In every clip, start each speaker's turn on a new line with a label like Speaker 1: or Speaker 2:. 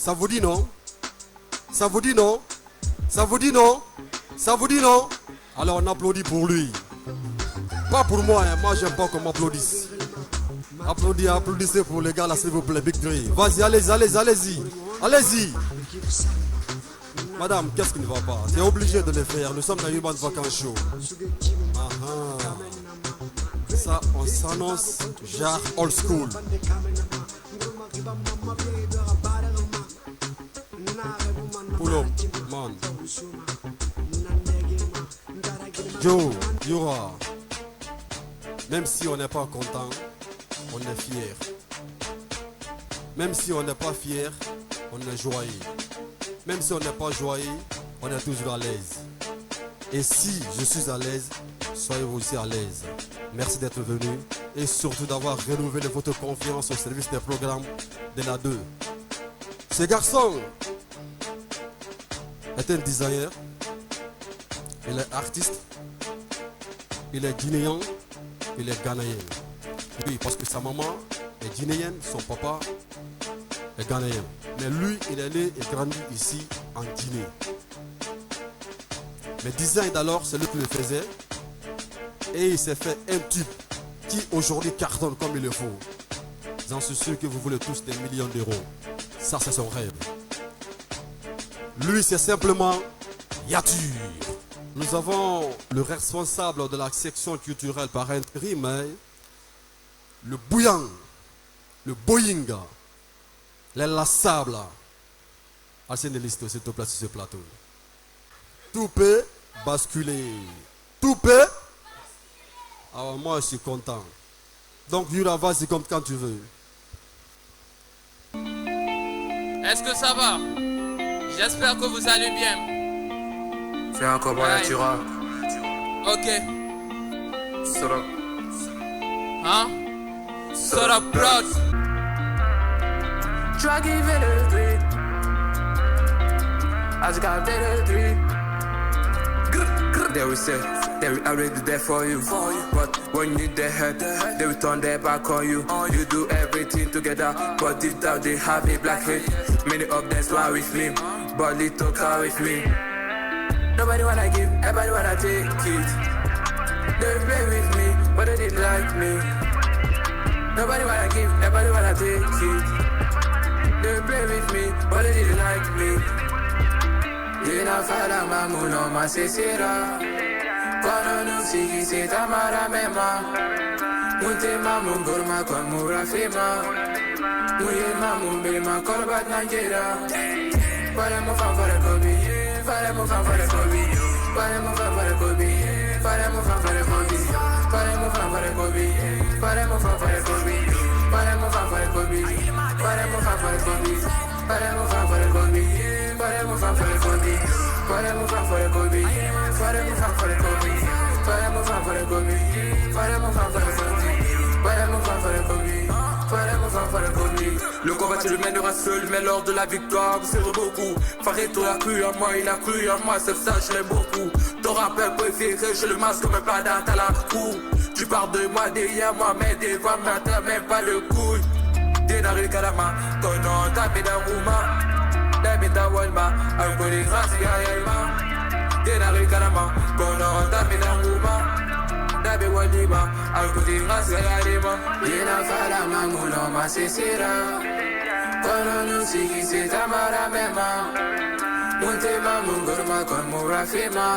Speaker 1: Ça vous dit non? Ça vous dit non? Ça vous dit non? Ça vous dit non? Alors on applaudit pour lui. Pas pour moi, hein. Moi j'aime pas qu'on m'applaudisse. Applaudissez pour les gars là s'il vous plaît, Big Dre. Vas-y, allez-y. Allez-y. Madame, qu'est-ce qui ne va pas? C'est obligé de le faire, nous sommes dans une bande vacances show. Ça, on s'annonce genre old school. Pull up, man. Joe, Yura. Même si on n'est pas content, on est fier. Même si on n'est pas fier, on est joyeux. Même si on n'est pas joyeux, on est toujours à l'aise. Et si je suis à l'aise, soyez vous aussi à l'aise. Merci d'être venu et surtout d'avoir renouvelé votre confiance au service des programmes de la 2. Ce garçon est un designer, il est artiste, il est guinéen, il est ghanéen. Oui, parce que sa maman est guinéenne, son papa est ghanéen. Mais lui, il est né et grandi ici en Guinée. Mais design d'alors, c'est lui qui le faisait. Et il s'est fait un tube qui aujourd'hui cartonne comme il le faut. J'en suis sûr que vous voulez tous des millions d'euros. Ça, c'est son rêve. Lui, c'est simplement Yatur. Nous avons le responsable de la section culturelle par intérim, le bouillant, le Boeing, l'inlassable. Arsénéliste, s'il te plaît, sur ce plateau. Tout peut basculer. Tout peut. Alors moi, je suis content. Donc, Yura, vas-y comme quand tu veux.
Speaker 2: Est-ce que ça va? J'espère que vous allez bien.
Speaker 3: C'est encore bon, Natura.
Speaker 2: Ok.
Speaker 3: Sort
Speaker 2: Hein? Sort up, prod.
Speaker 3: Try give it a 3. I just got better 3. They will say, they will already there for you. But when you need their help, they will turn their back on you. You do everything together, but deep down they have a black hate. Many of them smile with me, but little car with me. Nobody wanna give, everybody wanna take it. They will play with me, but they didn't like me. Nobody wanna give, everybody wanna take it. They will play with me, but they didn't like me. Dina fala mamuno masesera. Kono nusiki se tamara mema. Munte mamun gorma kon murafema. Muye mamun belma korbat nanjera. Fare mo fan fare kobi, fare mo fan fare kobi. Fare mo fan fare kobi, fare mo fan fare kobi. Fare mo fan fare kobi, fare mo fan fare kobi. Fare mo fan fare kobi, fare mo fan fare kobi. Fare mo fan fare kobi. Fare mo fan fare kobi. Fare mo fan fare kobi. Fare mo fan fare kobi. Fare mo fan fare kobi. Fare mo fan fare kobi. Fare mo fan fare kobi. Fare mo fan fare kobi. Le combat tu le mèneras seul, mais lors de la victoire vous serez beaucoup. Fareto a cru en moi, il a cru en moi, c'est ça je l'aime beaucoup. Ton rappel préféré, je le masque comme pas date à la cour. Tu parles de moi derrière moi, mais devant moi t'as même pas le couille. Denari kalama, kono tapi da ruma. Dami da walma, un peu de grâce à Yelma. Denari kalama, kono tapi da ruma. Dabi walima, un peu de grâce à Yelma. Dina fala manguno masesera. Kono nusiki se tamara mema. Munte mamun gorma kon murafema.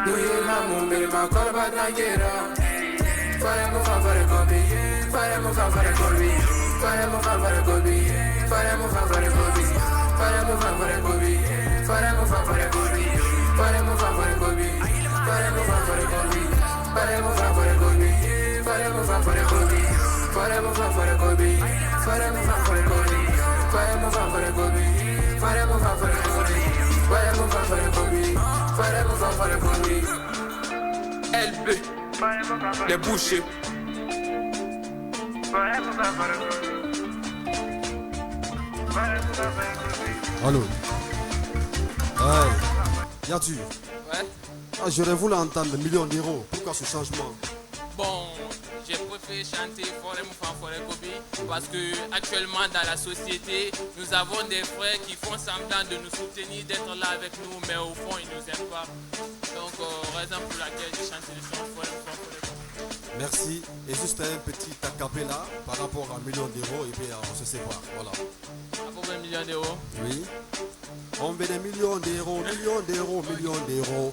Speaker 3: Muye mamun belma korbat nanjera. Fare mo fan fare kobi, fare mo fan fare kobi. Fare mo fan fare kobi, fare mo fan fare kobi. Fare mo fan fare kobi, fare mo fan fare kobi. Fare mo fan fare kobi, fare mo fan fare kobi. Fare mo fan fare kobi, fare mo fan fare kobi. Fare mo fan fare kobi, fare mo fan fare kobi. Fare mo fan fare kobi, fare mo fan fare kobi. Fare mo fan fare kobi, fare mo fan fare kobi. LB, les bouchers.
Speaker 1: Allô. Yatur.
Speaker 2: Ouais.
Speaker 1: J'aurais voulu entendre le million d'euros. Pourquoi ce changement?
Speaker 2: Bon, je j'ai préféré chanter Forêt Moufan Forêt Kobi parce que actuellement dans la société, nous avons des frères qui font semblant de nous soutenir, d'être là avec nous, mais au fond ils nous aiment pas. Donc raison pour laquelle j'ai chanté le son Forêt Moufan Forêt Kobi.
Speaker 1: Merci. Et juste un petit acapella par rapport à 1 million d'euros et puis on se sépare. Voilà.
Speaker 2: À peu près 1 million d'euros.
Speaker 1: Oui. On veut des millions d'euros, millions d'euros, millions d'euros.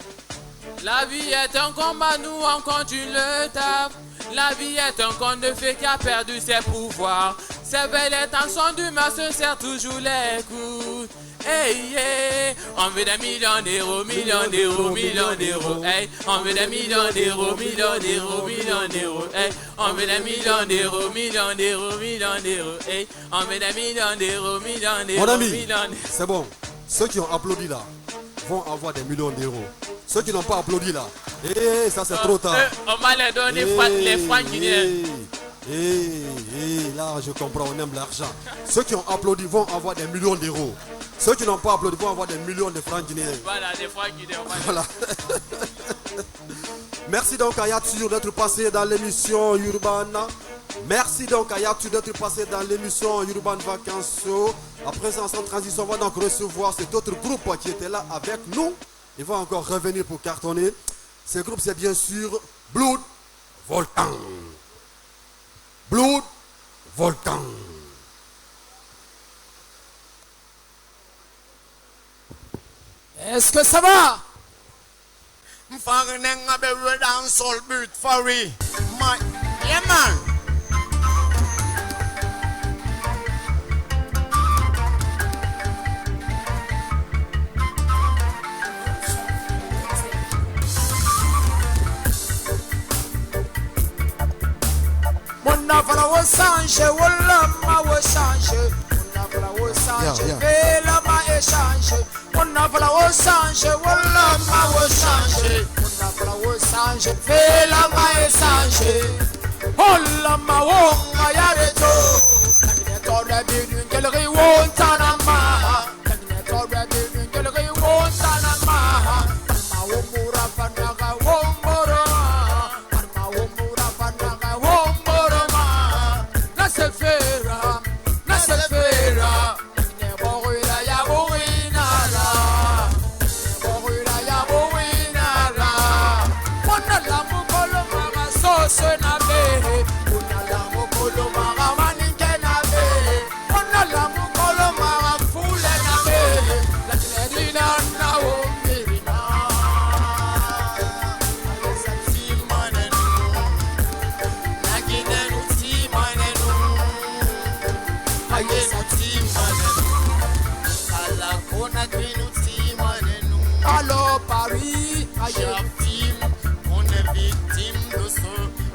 Speaker 2: La vie est un combat, nous on continue le taf. La vie est un conte de fées qui a perdu ses pouvoirs. Ses belles intentions d'humeur se serrent toujours les coudes. Hey, yeah. On veut des millions d'euros, millions d'euros, millions d'euros. Hey, on veut des millions d'euros, millions d'euros, millions d'euros. Hey, on veut des millions d'euros, millions d'euros, millions d'euros. Hey, on veut des millions d'euros, millions d'euros.
Speaker 1: Mon ami, c'est bon. Ceux qui ont applaudi là vont avoir des millions d'euros. Ceux qui n'ont pas applaudi là, ça c'est trop tard.
Speaker 2: On va les donner les francs guinéens.
Speaker 1: Là je comprends, on aime l'argent. Ceux qui ont applaudi vont avoir des millions d'euros. Ceux qui n'ont pas applaudi vont avoir des millions de francs guinéens.
Speaker 2: Voilà, des francs guinéens.
Speaker 1: Voilà. Merci donc à Yatsur d'être passé dans l'émission Urban. Merci donc à Yatsur d'être passé dans l'émission Urban Vacances. À présent, sans transition, on va donc recevoir cet autre groupe qui était là avec nous. Ils vont encore revenir pour cartonner. Ce groupe, c'est bien sûr Blood Volcan. Blood Volcan.
Speaker 4: Est-ce que ça va? Yeah, man. Mona fala wo sanche, wala ma wo sanche. Mona fala wo sanche, vela ma e sanche. Mona fala wo sanche, wala ma wo sanche. Mona fala wo sanche, vela ma e sanche. Hola ma wo ma yareto. Takine tore binu kelri wo tanama. Takine tore binu kelri wo tanama. Ma wo mura fanaga wo moro. Ma wo mura fanaga wo moro. Nasefera, ne borila ya boinara, Mona la mukolo mama sose na be, Mona la mukolo mama maninke na be, Mona la mukolo mama fule na be, la tledina na o mirina, alesa ti manenu, nagine nu ti manenu. Alors Paris,
Speaker 5: chef team, on est victime de ce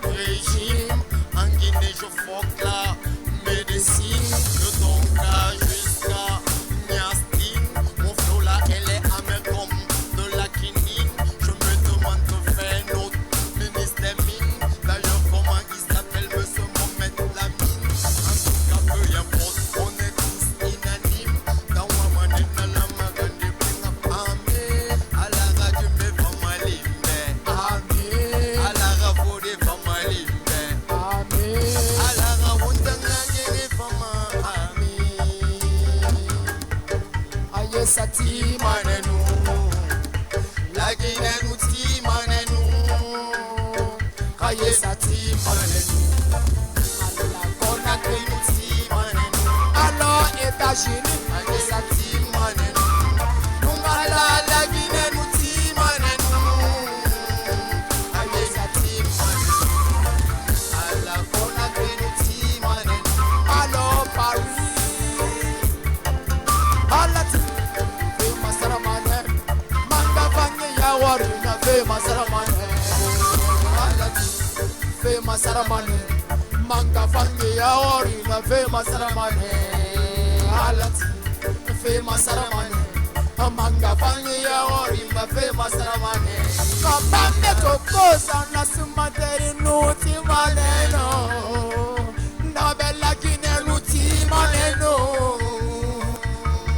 Speaker 5: régime. En Guinée, je fuck la médecine. De Tonga jusqu'à Niastine. Mon flow là, elle est amère comme de la quinine. Je me demande que fait notre ministre des Mines. D'ailleurs, comment il s'appelle, monsieur Mohamed Lamine. En tout cas, peu importe, on est tous inanimes. Dans ma manette, dans la magane des bring up armée. À la radio, mais pas mal aimé. À la ravo, des pas mal aimé. À la ravo, des pas mal aimé.
Speaker 4: aye sati
Speaker 5: Manenu, la Guinée nous ti manenu.
Speaker 4: aye sati
Speaker 5: Manenu, la Conakry nous ti manenu.
Speaker 4: alors États-Unis,
Speaker 5: Aye sati manenu. Nungala la Guinée nous ti manenu. Aye sati manenu. À la Conakry nous ti manenu.
Speaker 4: alors Paris, alati, fe masaramane, manga vange ya wari na fe masaramane, alati, fe masaramane, manga vange ya wari na fe masaramane, alati, fe masaramane, manga vange ya wari na fe masaramane. Kabambe kokosa na sumateri nuti maneno, na bella Guinée nuti maneno.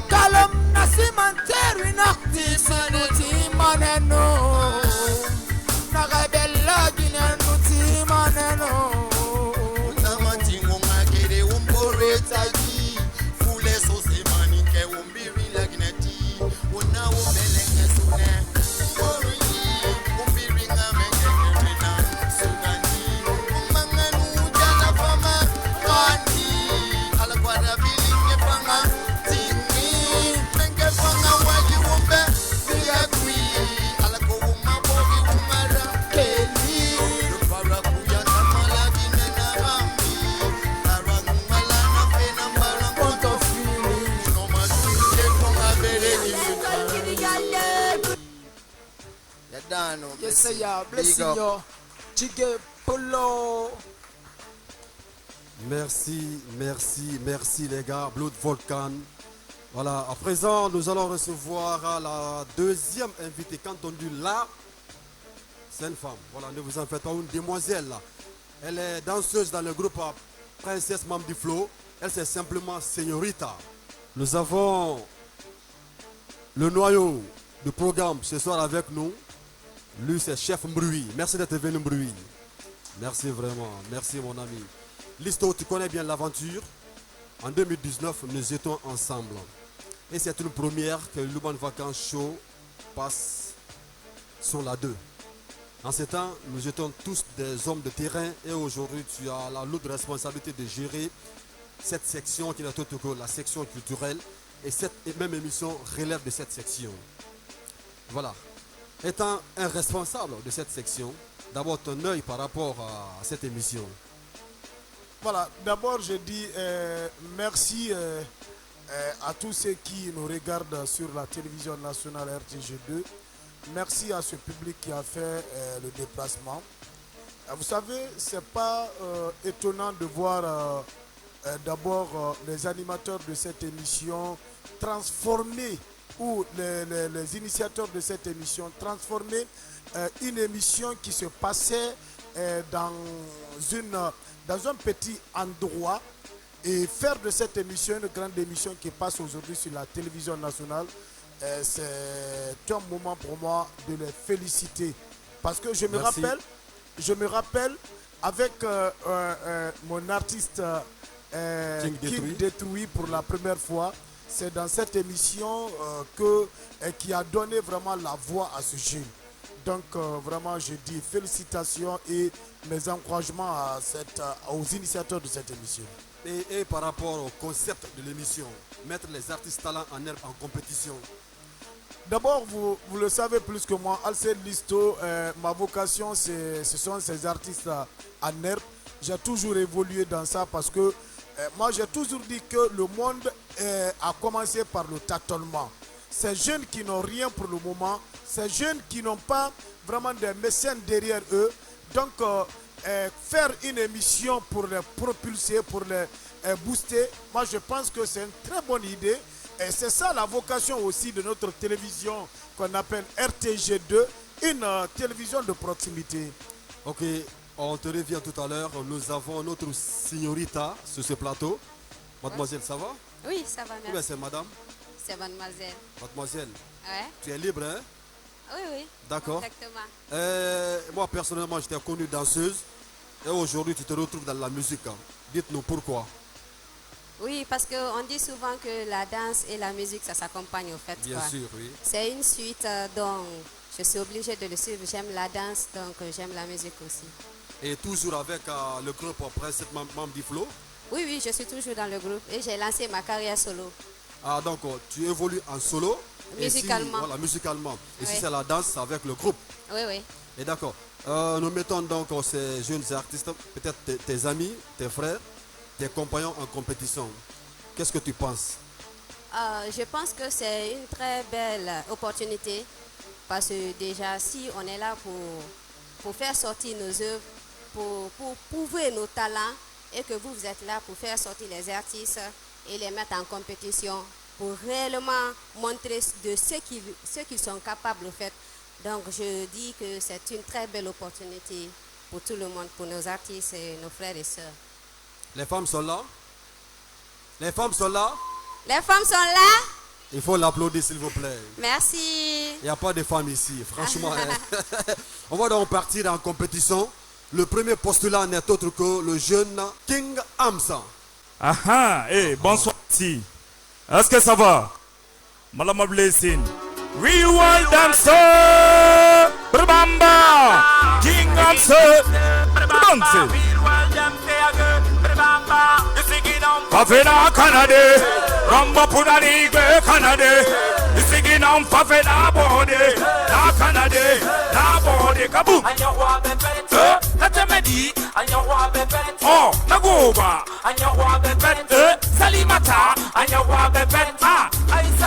Speaker 4: Kalom na simanteri na nuti maneno, na bella Guinée nuti maneno. Seya, blessing yo. Chige Polo.
Speaker 1: Merci, merci, merci les gars. Blood Volcan. Voilà, à présent, nous allons recevoir la deuxième invitée. Quand on dit là, c'est une femme. Voilà, ne vous en faites pas, une demoiselle là. Elle est danseuse dans le groupe Princesse Mamdi Flow. Elle, c'est simplement Señorita. Nous avons le noyau du programme ce soir avec nous. Lui, c'est Chef Mbroui. Merci d'être venu, Mbroui. Merci vraiment. Merci, mon ami. Listo, tu connais bien l'aventure. En 2019, nous étions ensemble. Et c'est une première que Luban Vacances Show passe sur la 2. En ce temps, nous étions tous des hommes de terrain. Et aujourd'hui, tu as la lourde responsabilité de gérer cette section qui est autre que la section culturelle. Et cette même émission relève de cette section. Voilà. Étant un responsable de cette section, d'abord ton œil par rapport à cette émission.
Speaker 6: Voilà, d'abord je dis merci à tous ceux qui nous regardent sur la télévision nationale RTG2. Merci à ce public qui a fait le déplacement. Vous savez, ce n'est pas étonnant de voir d'abord les animateurs de cette émission transformer, ou les initiateurs de cette émission transformer une émission qui se passait dans un petit endroit et faire de cette émission une grande émission qui passe aujourd'hui sur la télévision nationale. C'est un moment pour moi de les féliciter parce que je me rappelle avec mon artiste King Détruit pour la première fois. C'est dans cette émission qui a donné vraiment la voix à ce jeune. Donc vraiment je dis félicitations et mes encouragements aux initiateurs de cette émission.
Speaker 1: Et par rapport au concept de l'émission, mettre les artistes talents en herbe en compétition.
Speaker 6: D'abord, vous le savez plus que moi, Alced Listo, ma vocation ce sont ces artistes en herbe. J'ai toujours évolué dans ça parce que moi j'ai toujours dit que le monde a commencé par le tâtonnement. Ces jeunes qui n'ont rien pour le moment, ces jeunes qui n'ont pas vraiment des mécènes derrière eux, donc faire une émission pour les propulser, pour les booster, moi je pense que c'est une très bonne idée. Et c'est ça la vocation aussi de notre télévision qu'on appelle RTG2, une télévision de proximité.
Speaker 1: Ok, on te revient tout à l'heure. Nous avons notre Señorita sur ce plateau. Mademoiselle, ça va?
Speaker 7: Oui, ça va, merci.
Speaker 1: Oui, c'est madame?
Speaker 7: C'est mademoiselle.
Speaker 1: Mademoiselle,
Speaker 7: Ouais.
Speaker 1: tu es libre, hein?
Speaker 7: Oui, oui.
Speaker 1: D'accord.
Speaker 7: Exactement.
Speaker 1: Moi, personnellement, j'étais connue danseuse. Et aujourd'hui, tu te retrouves dans la musique. Dites-nous pourquoi.
Speaker 7: Oui, parce qu'on dit souvent que la danse et la musique, ça s'accompagne au fait.
Speaker 1: Bien sûr, oui.
Speaker 7: C'est une suite dont je suis obligée de le suivre. J'aime la danse, donc j'aime la musique aussi.
Speaker 1: Et toujours avec le groupe Princesse Mamdi Flow?
Speaker 7: Oui, oui, je suis toujours dans le groupe et j'ai lancé ma carrière solo.
Speaker 1: Ah, donc tu évolues en solo?
Speaker 7: Musicalement.
Speaker 1: Voilà, musicalement. Et
Speaker 7: Oui.
Speaker 1: si c'est la danse, c'est avec le groupe?
Speaker 7: Oui, oui.
Speaker 1: Et d'accord. Nous mettons donc ces jeunes artistes, peut-être tes amis, tes frères, tes compagnons en compétition. Qu'est-ce que tu penses?
Speaker 7: Je pense que c'est une très belle opportunité parce que déjà, si on est là pour faire sortir nos œuvres, pour prouver nos talents et que vous êtes là pour faire sortir les artistes et les mettre en compétition, pour réellement montrer de ce qu'ils sont capables de faire. Donc je dis que c'est une très belle opportunité pour tout le monde, pour nos artistes et nos frères et sœurs.
Speaker 1: Les femmes sont là? Les femmes sont là?
Speaker 7: Les femmes sont là?
Speaker 1: Il faut l'applaudir s'il vous plaît.
Speaker 7: Merci.
Speaker 1: Il n'y a pas de femmes ici, franchement. On va donc partir en compétition. Le premier postulat n'est autre que le jeune King Amsa.
Speaker 8: Ah, bonsoir ici. Est-ce que ça va? Malama Blessing. Real dancer. Bamba. King Amsa. Danse. Favela Canada. Ramba Punani Canada. Isiginam Favela Bode. La Canada. La Bode. Kaboom. Natemedi. Oh, Nagoba. Salimata. Aisa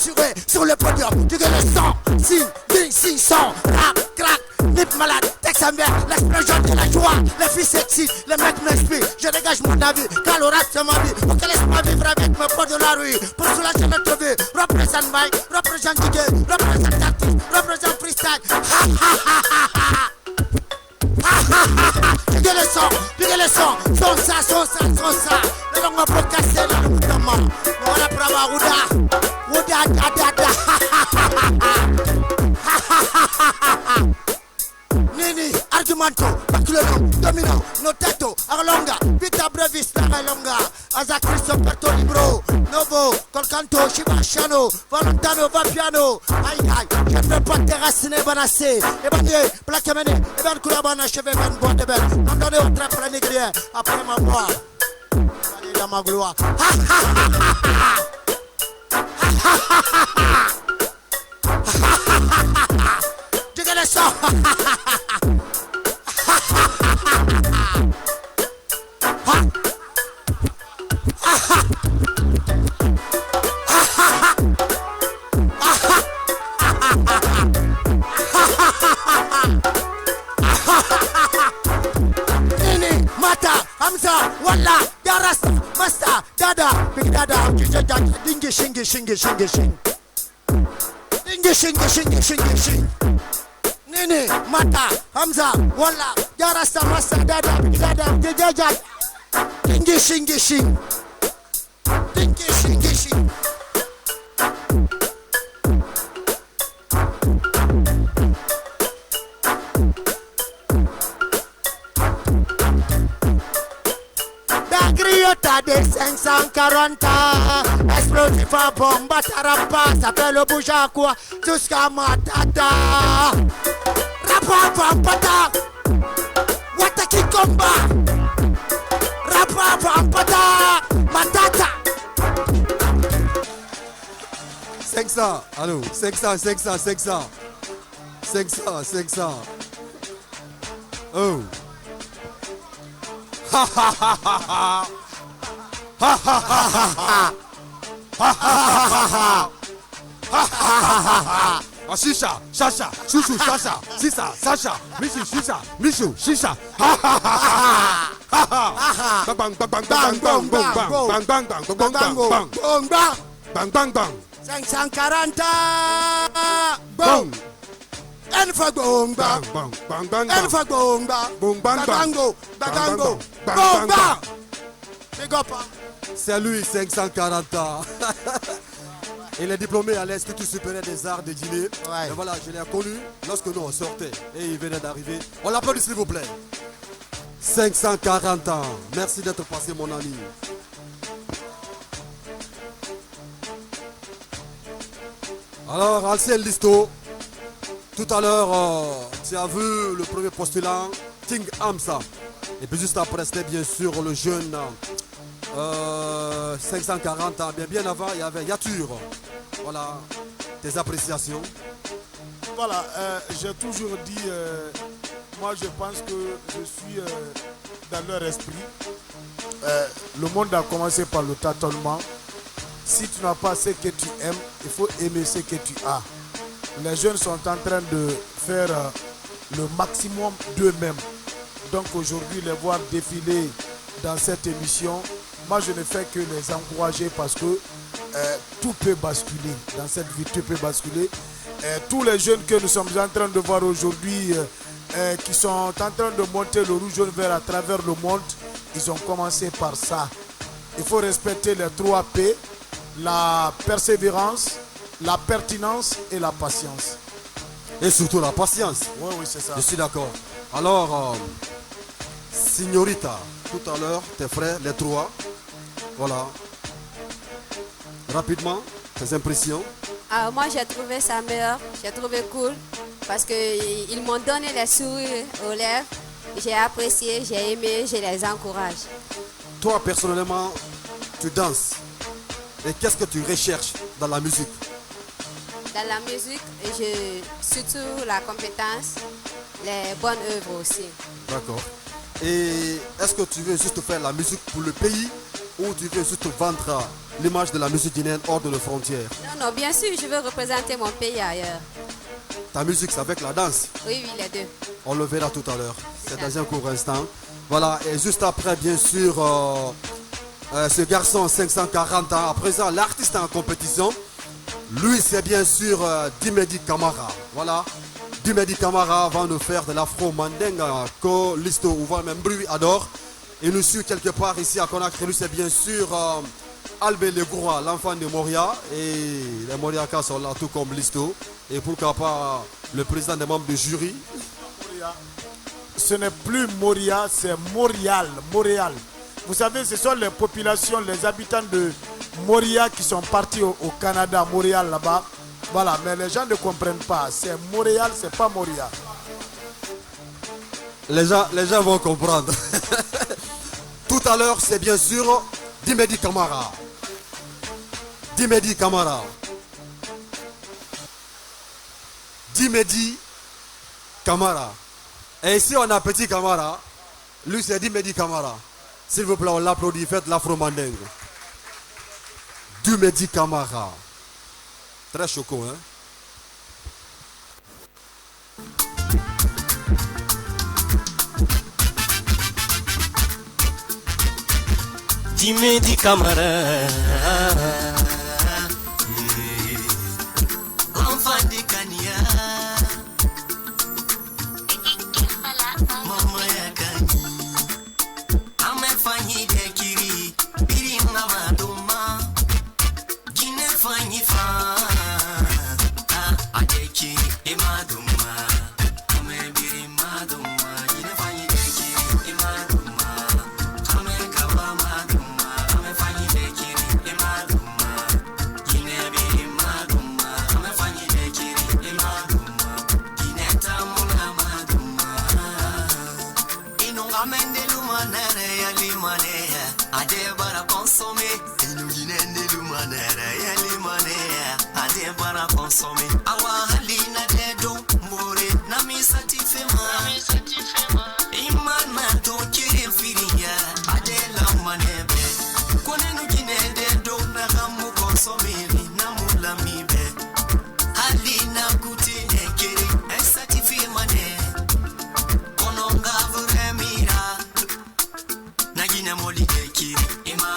Speaker 4: censuré sur le podium. Tu gagnes le sang, si, ding, si, son, rap, crack, nip malade, texte à merde, l'explosion de la joie. Les filles sexy, les mecs m'inspirent. Je dégage mon avis, car le rap c'est ma vie. Pour que laisse-moi vivre avec mes potes de la rue. Pour soulager notre vie, représente Mike, représente DJ, représente artiste, représente freestyle. Ha ha ha ha ha. Piquez le son, son ça. Les gens vont pas casser le mouvement. Voilà brava, Ouda, da. Nini, argumento, baculero, domino, notato, arlonga, vita brevis, laralonga, Asa Cristo, Perto Libro, Novo, Colcanto, Shibashano, Valentano, Vapiano, aïe, je ne veux pas terrasser, banassé, Ebanier, Plaquemene, Eban Koulabana, Chevet, Ben Bois de Belle, non donné au trappe la négrière, après ma voix, allez dans ma gloire, tu gagnes le sang. Nini, Mata, Hamza, Walla, Darasta, Masta, Dada, Big Dada, Dingy, Shingy. Nini, Mata, Hamza, Walla, Darasta, Masta, Dada, Big Dada, Dingy, Shingy. La griota des 540, explosif à bombe, tarapa, ça fait le bouge à quoi, jusqu'à Matata. Rapa, pampata, Wataki combat. Rapa, pampata, Matata.
Speaker 1: 500, allô, 500. Oh. Ha ha ha ha ha. Ha ha ha ha ha. Ha ha ha ha ha. Shisha, Shasha, Shushu, Shasha, Sisa, Sasha, Mishu, Shisha, Mishu, Shisha. Ha ha ha ha ha. Bang bang bang bang bang bang bang bang bang.
Speaker 4: 540 Boom. Elfa bomba. Elfa bomba. Bagango. Bomba. Big up.
Speaker 1: C'est lui, 540 ans. Il est diplômé à l'Institut supérieur des arts de Guinée. Ouais. Et voilà, je l'ai connu lorsque nous on sortait. Et il venait d'arriver. On l'applaudit s'il vous plaît. 540 ans. Merci d'être passé mon ami. Alors, Alcel Listo, tout à l'heure, tu as vu le premier postulant, King Hamza. Et puis juste après, c'était bien sûr le jeune 540 ans. Bien avant, il y avait Yatur. Voilà, tes appréciations.
Speaker 6: Voilà, j'ai toujours dit, moi je pense que je suis dans leur esprit. Le monde a commencé par le tâtonnement. Si tu n'as pas ce que tu aimes, il faut aimer ce que tu as. Les jeunes sont en train de faire le maximum d'eux-mêmes. Donc aujourd'hui, les voir défiler dans cette émission, moi je ne fais que les encourager parce que tout peut basculer. Dans cette vie, tout peut basculer. Tous les jeunes que nous sommes en train de voir aujourd'hui, qui sont en train de monter le rouge jaune vert à travers le monde, ils ont commencé par ça. Il faut respecter les 3 P. La persévérance, la pertinence et la patience.
Speaker 1: Et surtout la patience.
Speaker 6: Oui, c'est ça.
Speaker 1: Je suis d'accord. Alors, Signorita, tout à l'heure, tes frères, les 3. Voilà. Rapidement, tes impressions.
Speaker 7: Moi, j'ai trouvé ça meilleur. J'ai trouvé cool. Parce qu'ils m'ont donné les sourires aux lèvres. J'ai apprécié, j'ai aimé, je les encourage.
Speaker 1: Toi, personnellement, tu danses. Et qu'est-ce que tu recherches dans la musique?
Speaker 7: Dans la musique, surtout la compétence, les bonnes œuvres aussi.
Speaker 1: D'accord. Et est-ce que tu veux juste faire la musique pour le pays ou tu veux juste vendre l'image de la musique guinéenne hors de nos frontières?
Speaker 7: Non, non, bien sûr, je veux représenter mon pays ailleurs.
Speaker 1: Ta musique, c'est avec la danse?
Speaker 7: Oui, oui, les deux.
Speaker 1: On le verra tout à l'heure. C'est dans un court instant. Voilà, et juste après, bien sûr, ce garçon 540 ans, à présent, l'artiste en compétition, lui, c'est bien sûr Dimedi Camara. Voilà, Dimedi Camara va nous faire de l'afro-mandinga que Listo ou voire même Bruit adore. Il nous suit quelque part ici à Conakry. Lui, c'est bien sûr Albé Legroua, l'enfant de Moria. Et les Moriakas sont là, tout comme Listo. Et pourquoi pas le président des membres du jury.
Speaker 6: Ce n'est plus Moria, c'est Montréal. Montréal. Vous savez, ce sont les populations, les habitants de Moria qui sont partis au Canada, Montréal là-bas. Voilà, mais les gens ne comprennent pas. C'est Montréal, c'est pas Moria.
Speaker 1: Les gens vont comprendre. Tout à l'heure, c'est bien sûr Dimedi Camara. Dimedi Camara. Dimedi Camara. Et ici, on a Petit Camara. Lui, c'est Dimedi Camara. S'il vous plaît, on l'applaudit. Faites l'afro-mandingue. Dimedi Camara. Très choquant, hein?
Speaker 9: Dimedi Camara, l'enfant de Kania, Mama ya Kani, amefanyi de kiri, biri ngamaduma, gine fanyi fa, adeki emaduma, ame biri maduma, gine fanyi de kiri emaduma, ame kaba maduma. Adebara consommer, illuminende lumanera, yalimanea, adebara consommer. Awa halina dedo, more, nami satifema, iman mato kiri firia, adela manebe. Konenu gine dedo, nagamu consommer, namula mibe. Halina kuti nekiri, esatifema ne, kononga vuremira, nagina moli. Ima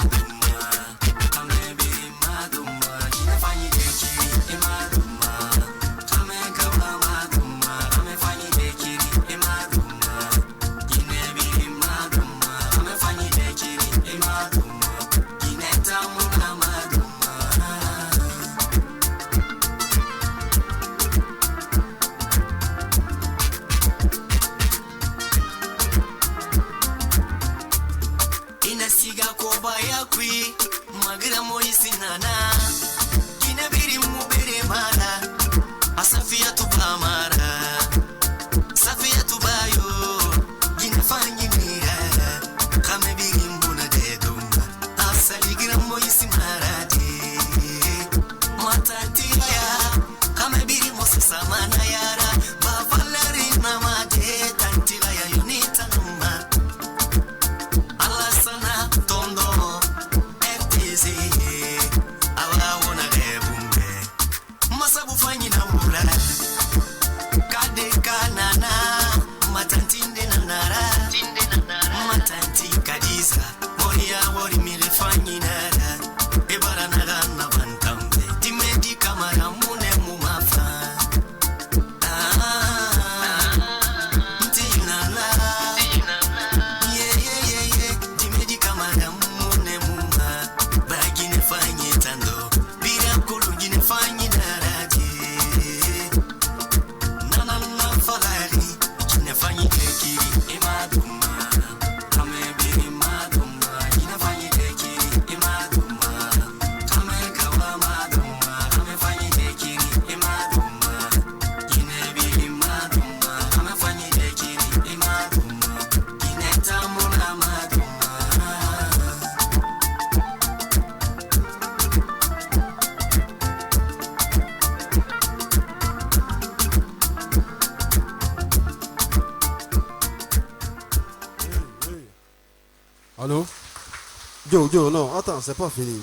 Speaker 1: Yo, non, attends, c'est pas fini.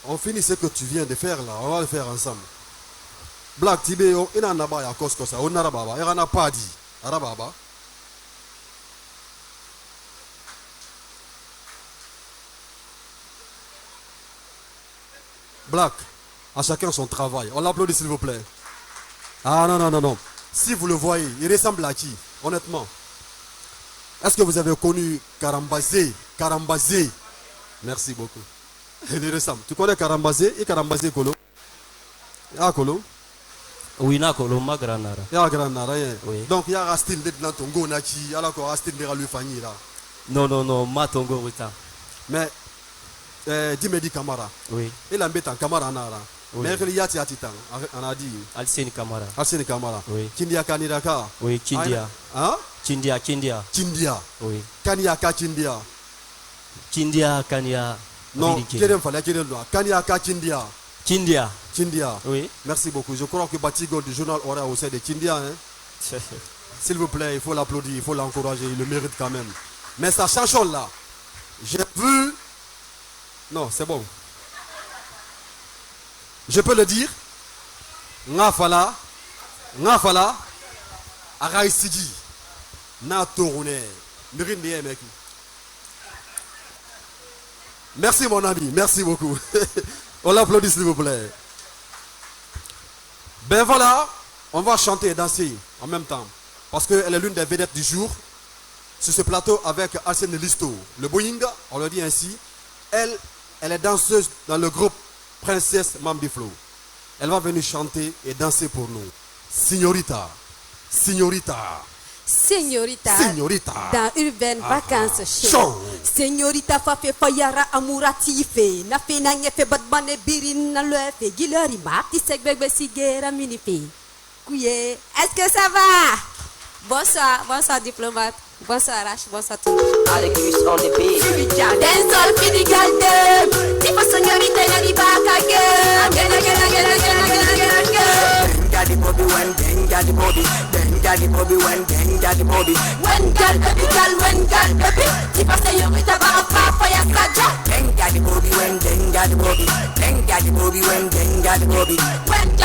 Speaker 1: On finit ce que tu viens de faire là, on va le faire ensemble. Black Tibéo, il en a pas à cause que ça, on a baba, il en a pas dit. Arababa. Black, à chacun son travail. On l'applaudit s'il vous plaît. Ah non. Si vous le voyez, il ressemble à qui? Honnêtement. Est-ce que vous avez connu Karambazé? Merci beaucoup. Il ressemble. Tu connais Karambazé et Karambazé Kolo? Ah Kolo?
Speaker 10: Oui, na Kolo, ma granara.
Speaker 1: Il y a granara,
Speaker 10: oui.
Speaker 1: Donc il y a un style de Tongo Nachi, alors qu'on a un style de Ralufani là.
Speaker 10: Non, ma Tongo Wita.
Speaker 1: Mais, Dimedi Kamara.
Speaker 10: Oui.
Speaker 1: Il a mis un Kamara Nara.
Speaker 10: Oui.
Speaker 1: Mais il y a Titan, on a dit.
Speaker 10: Alcine Kamara.
Speaker 1: Alcine Kamara.
Speaker 10: Oui.
Speaker 1: Kindia Kanidaka.
Speaker 10: Oui, Kindia.
Speaker 1: Hein?
Speaker 10: Kindia.
Speaker 1: Oui. Kaniaka Kindia.
Speaker 10: Kania.
Speaker 1: Non, Kaniaka Kindia.
Speaker 10: Kindia. Oui.
Speaker 1: Merci beaucoup. Je crois que Batigo du journal aura aussi de Kindia. Hein? S'il vous plaît, il faut l'applaudir, il faut l'encourager, il le mérite quand même. Mais sa chanson là, j'ai vu. Non, c'est bon. Je peux le dire. Ngafala, Araïsidi, Natourne, mec. Merci mon ami, merci beaucoup. On l'applaudit s'il vous plaît. Ben voilà, on va chanter et danser en même temps. Parce qu'elle est l'une des vedettes du jour. Sur ce plateau avec Arsène Listo. Le Boeing, on le dit ainsi. Elle est danseuse dans le groupe Princesse Mambiflo. Elle va venir chanter et danser pour nous. Signorita.
Speaker 7: Dans Urban Vacances Show. Signorita fa fe fayara amurati fe. Na fe na nyefe badbane birin na lefe. Gilari mati segbebe sigera minife. Kouye, est-ce que ça va? Bonsoir diplomate. Bonsoir H, bonsoir tout.
Speaker 11: Alex on the beat.
Speaker 7: Dancehall for the girl dem. Tipo signorita na di back again.
Speaker 11: Then got the bobby when then got the bobby. Then got the bobby when then got the bobby.
Speaker 7: When girl baby. Tipo signorita bara fa ya saja.
Speaker 11: Then got the bobby when then got the bobby. Then got the bobby when then got the bobby.
Speaker 7: When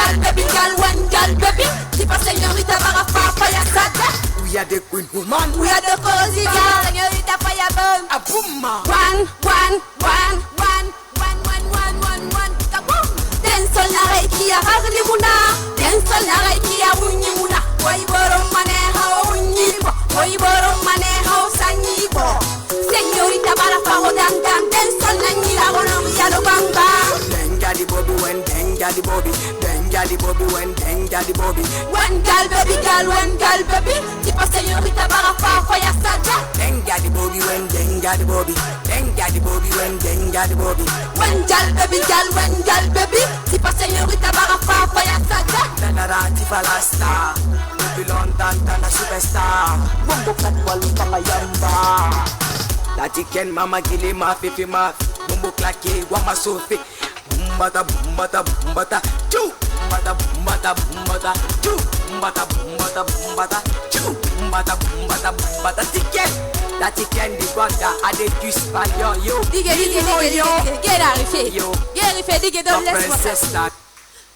Speaker 7: girl baby. Tipo signorita bara fa ya saja.
Speaker 11: We are the queen woman.
Speaker 7: We are the cozy girl. Signorita fire burn.
Speaker 11: A boom.
Speaker 7: One. Kaboom. Dancehall na reiki ya ragli muna. Dancehall na reiki ya unyi muna. Wai boro mane hao unyi bo. Wai boro mane hao sanyi bo. Signorita bara fa ho dan. Dancehall na nyira bona mi ya do banga.
Speaker 11: Then got the bobby when then got the bobby. Then got the bobby when then got the bobby.
Speaker 7: When girl baby. Tipo signorita bara fa ya saja.
Speaker 11: Then got the bobby when then got the bobby. Then got the bobby when then got the bobby.
Speaker 7: When girl baby. Tipo signorita bara fa ya saja.
Speaker 11: Tanarati falasta. Depuis longtemps tana superstar. Bumbo katwalu kama yamba. Lati ken mama gili ma fifi ma. Bumbo klaki wama sofi. Bumbata. Choo. Bumbata. Choo. Bumbata. Ticket. La ticket di guarda a dei spaglio yo.
Speaker 7: Diga. Get arrivé.
Speaker 11: Yo.
Speaker 7: Diga don laisse-moi.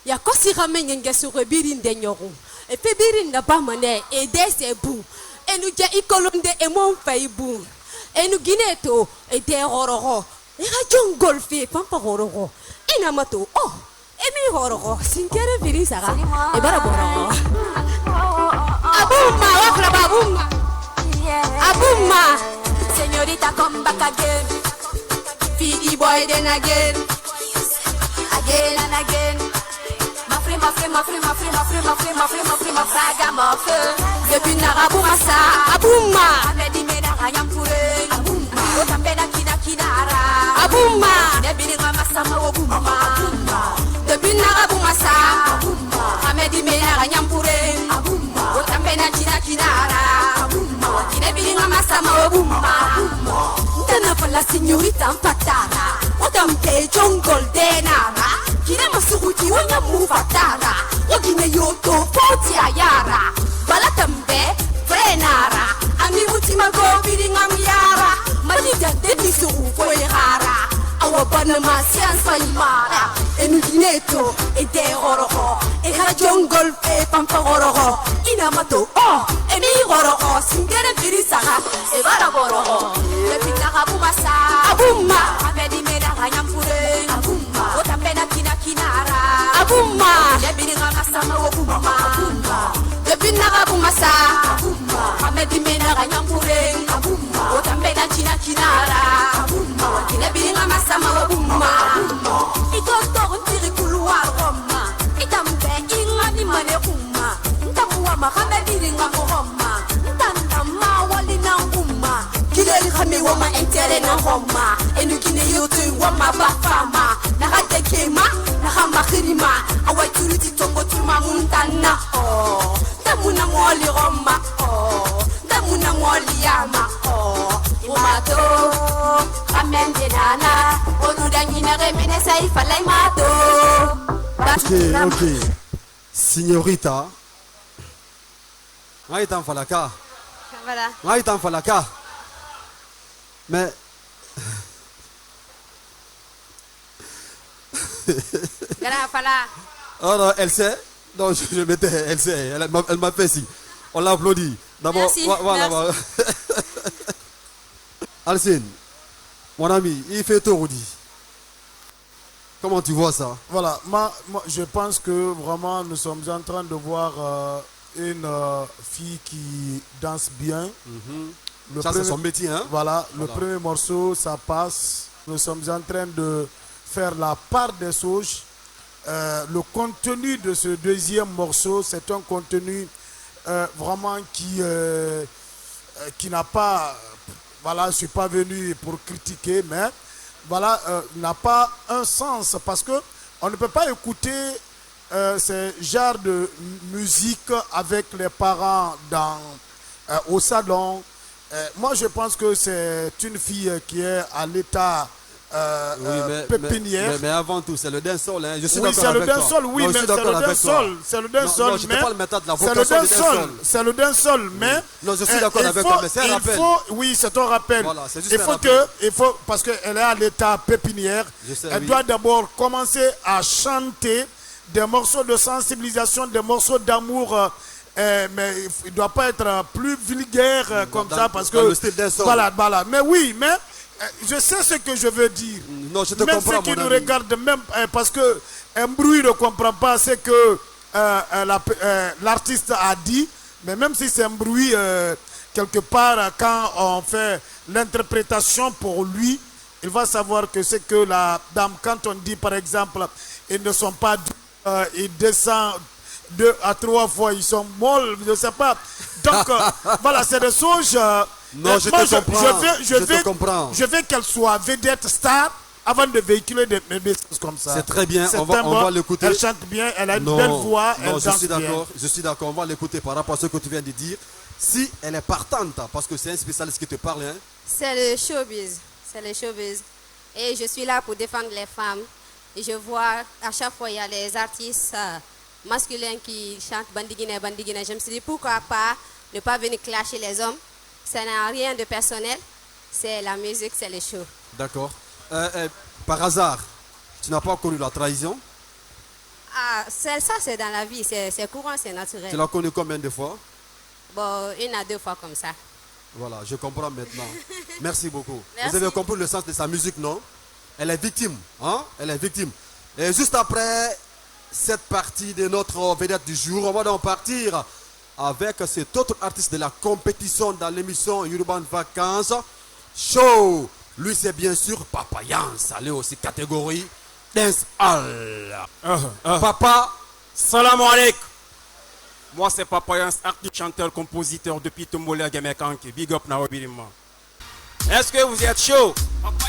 Speaker 7: Ya kosi ramenye ngesu rebirin de nyoro. E febirin na bamane e dese bu. E nu ja ikolonde e mon faibu. E nu gineto e de hororo. E ga jongolfe pampa hororo. Ina mato. Oh. E mi hororo. Sinkere biri saga. E bara bororo. Abuma wakra babuma. Abuma. Señorita come back again. Fidi boy then again. Again and again. Ma fraga mofe. Depuis Narabuma sa. Abuma. Amedi mena rayam pure. Abuma. Otambeda kinara. Abuma. Nebini ramasa ma obuma. Depuis Narabuma sa. Abuma. Amedi mena rayam pure. Abuma. Otambeda kinara. Abuma. Nebini ramasa ma obuma. Tana fala signorita impatara. Otampe jongol denara. Kine masuruti wanya mufatara. Ogine yoto poti ayara. Balatambe frenara. Ami mutima go biding amyara.
Speaker 12: Malida deti suru foi rara. Awa bana ma science fa imara. Enu dineto e de roro. E ha jungle e pampa roro. Ina mato oh e mi roro. Singere firisaka e bara roro. Le pitaka bumasa. Abuma. Abedi mena hanyampure. Abuma. Otapena kina kinara. Abuma. Le biringa masama obuma. Abuma. Le binara bumasa. Abuma. Abedi mena hanyampure. Abuma. Otapena kina kinara. Abuma. Le biringa masama obuma. Ikoto ntiri couloir Roma. Itambe ingani mane kuma. Ntamuwa mahame biringa Roma. Ntandama wali na kuma. Kileli khame wama intere na Roma. Enu kine yotu wama bafama. Na hate kema, na hama khirima. Awa turu titongo turma muntana. Oh, ndamuna mwali Roma. Oh, ndamuna mwali yama. Oh, imato. Amende nana. Onu dangina remene saifa la imato.
Speaker 1: Ok. Signorita. Maïtan Falaka.
Speaker 7: Voilà.
Speaker 1: Maïtan Falaka. Mais.
Speaker 7: Gara fala.
Speaker 1: Oh non, elle sait. Non, je mettais, elle sait. Elle m'a fait si. On l'applaudit. D'abord,
Speaker 7: Merci,
Speaker 1: voilà.
Speaker 7: merci.
Speaker 1: Alcine, mon ami, il fait tout Rudy. Comment tu vois ça?
Speaker 6: Voilà, moi, je pense que vraiment nous sommes en train de voir une fille qui danse bien.
Speaker 1: Ça, c'est son métier, hein?
Speaker 6: Voilà, le premier morceau, ça passe. Nous sommes en train de faire la part des sauges. Le contenu de ce deuxième morceau, c'est un contenu vraiment qui n'a pas... Voilà, je ne suis pas venu pour critiquer, mais voilà, n'a pas un sens parce que on ne peut pas écouter ce genre de musique avec les parents au salon. Moi, je pense que c'est une fille qui est à l'état pépinière.
Speaker 1: Mais avant tout, c'est le dancehall. Hein. Je suis
Speaker 6: oui,
Speaker 1: d'accord avec toi.
Speaker 6: Oui, mais c'est le dancehall. C'est le dancehall.
Speaker 1: Je ne pas le mettre de la vocation du dancehall.
Speaker 6: C'est le dancehall, mais...
Speaker 1: Non, je suis d'accord avec toi, mais c'est un rappel.
Speaker 6: Oui, c'est un rappel.
Speaker 1: Voilà, c'est juste un rappel.
Speaker 6: Parce qu'elle est à l'état pépinière, elle doit d'abord commencer à chanter des morceaux de sensibilisation, des morceaux d'amour... mais il ne doit pas être plus vulgaire comme ça parce que...
Speaker 1: le style dancehall.
Speaker 6: Voilà. Mais oui, mais... Je sais ce que je veux dire.
Speaker 1: Non, je te
Speaker 6: même
Speaker 1: comprends,
Speaker 6: ceux qui
Speaker 1: mon
Speaker 6: nous
Speaker 1: ami.
Speaker 6: regardent, même parce que un bruit ne comprend pas ce que l'artiste a dit, mais même si c'est un bruit quelque part, quand on fait l'interprétation pour lui, il va savoir que c'est que la dame, quand on dit par exemple, ils ne sont pas ils descendent 2 à 3 fois, ils sont molles, je ne sais pas. Donc voilà, c'est des sauges.
Speaker 1: Non, je te comprends.
Speaker 6: Je veux qu'elle soit vedette star avant de véhiculer des choses comme ça.
Speaker 1: C'est très bien, on va l'écouter.
Speaker 6: Elle chante bien, elle a une belle voix, elle danse bien.
Speaker 1: Je suis d'accord, on va l'écouter par rapport à ce que tu viens de dire. Si elle est partante, parce que c'est un spécialiste qui te parle. Hein.
Speaker 7: C'est le showbiz. C'est le showbiz. Et je suis là pour défendre les femmes. Et je vois, à chaque fois, il y a les artistes masculins qui chantent Bandigine. Je me suis dit, pourquoi pas ne pas venir clasher les hommes? Ça n'a rien de personnel, c'est la musique, c'est le show.
Speaker 1: D'accord. Par hasard, tu n'as pas connu la trahison?
Speaker 7: Ah, ça c'est dans la vie, c'est courant, c'est naturel.
Speaker 1: Tu l'as connu combien de fois?
Speaker 7: Bon, 1 à 2 fois comme ça.
Speaker 1: Voilà, je comprends maintenant. Merci beaucoup.
Speaker 7: Merci.
Speaker 1: Vous avez compris le sens de sa musique, non? Elle est victime, hein? Elle est victime. Et juste après cette partie de notre vedette du jour, on va donc partir avec cet autre artiste de la compétition dans l'émission Urban Vacances Show. Lui, c'est bien sûr Papa Yance. Elle est aussi catégorie Dance Hall. Papa,
Speaker 13: salam alaikum. Moi, c'est Papa Yance, artiste, chanteur, compositeur depuis Tombola Gamekanke. Big up Nawabirima. Est-ce que vous êtes chaud? Papa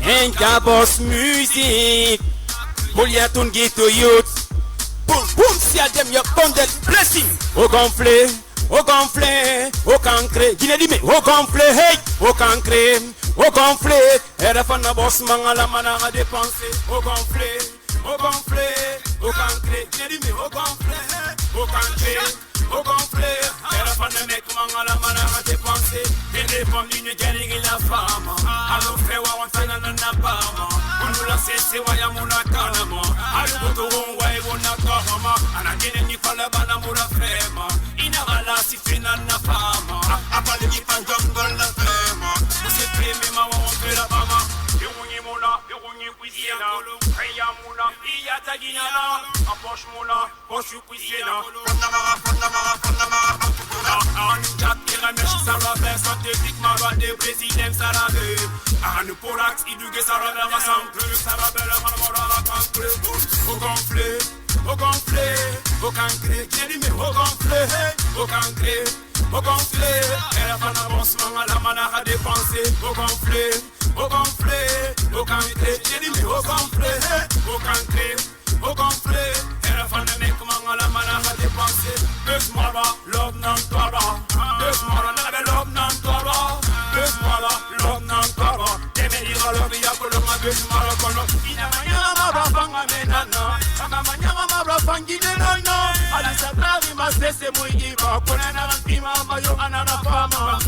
Speaker 13: Yance. Boss music. Bouliatoun Gito Youth. Boom, boom, see them your bundle blessing. Au gonflé, au cancré. Guinée-Limé, au gonflé, hey, au cancré, au gonflé. Et la fan boss mangala mananga dépenser. Au gonflé, au cancré. Guinée-Limé, au gonflé, au cancré,
Speaker 8: au gonflé. Et la femme de mec, comment la manière à dépenser. Et les femmes d'une guerre et la femme. Alors frère, on fait un napama. On nous l'a cessé, waya muna kanama. Alors on voit et on a karama. On a gagné ni pas la banamura fema. Inagala si fina na fama. Apale ni pan jungle la fema. Vous êtes prêts, mais ma on fait la fama. Yoni mona, yoni cuisina. Kaya mona, iya taginana. Approche mona, poche cuisina. Jack Iramesh Sarabé, synthétique Mara de Brésilien Sarabé. Arne Porax, Idugue Sarabé, rassemble. Sarabé, la Marmora, la cancre. Au gonflé, au gonflé, au cancré. Qui dit mais au gonflé, au cancré, au gonflé. Et la fana bonsoir à la manara à dépenser. Au gonflé, au gonflé, au cancré. Qui dit mais au gonflé, au cancré, au gonflé. Et la fana mec comment à la manara à dépenser. Deux-moi love non toi là. Deux-moi love non toi là. Deux-moi love non toi là. Devenir love ya pour le ma deux-moi kono. Ina manya ma brafanga menana. Ama manya ma brafangi de nono. Ali satravi ma stesse muigiva. Konena antima mayo anana fama.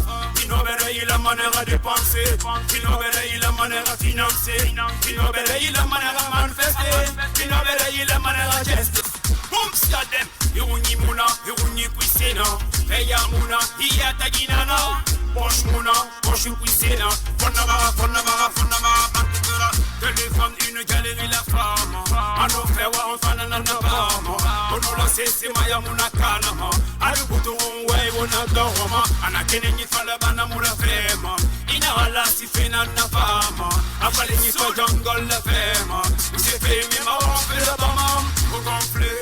Speaker 8: Innovere il la manière à dépenser. Innovere il la manière à financer. Innovere il la manière à manifester. Innovere il la manière à gester. Boom, them. Iruni muna, iruni cuisina. Feya muna, iya taginana. Poche muna, poche cuisina. Fonamara, fonamara, fonamara, pantikura. Téléphone, une galerie, la femme. Ano fewa, on fanana fama. Ono la sese maya muna kalama. Alu butu unwe, wona doroma. Anakene ni fala bana mura fema. Ina wala si fena na fama. Afale ni fa jungle la fema. Use femi ma on fait la bama. Au gonflé.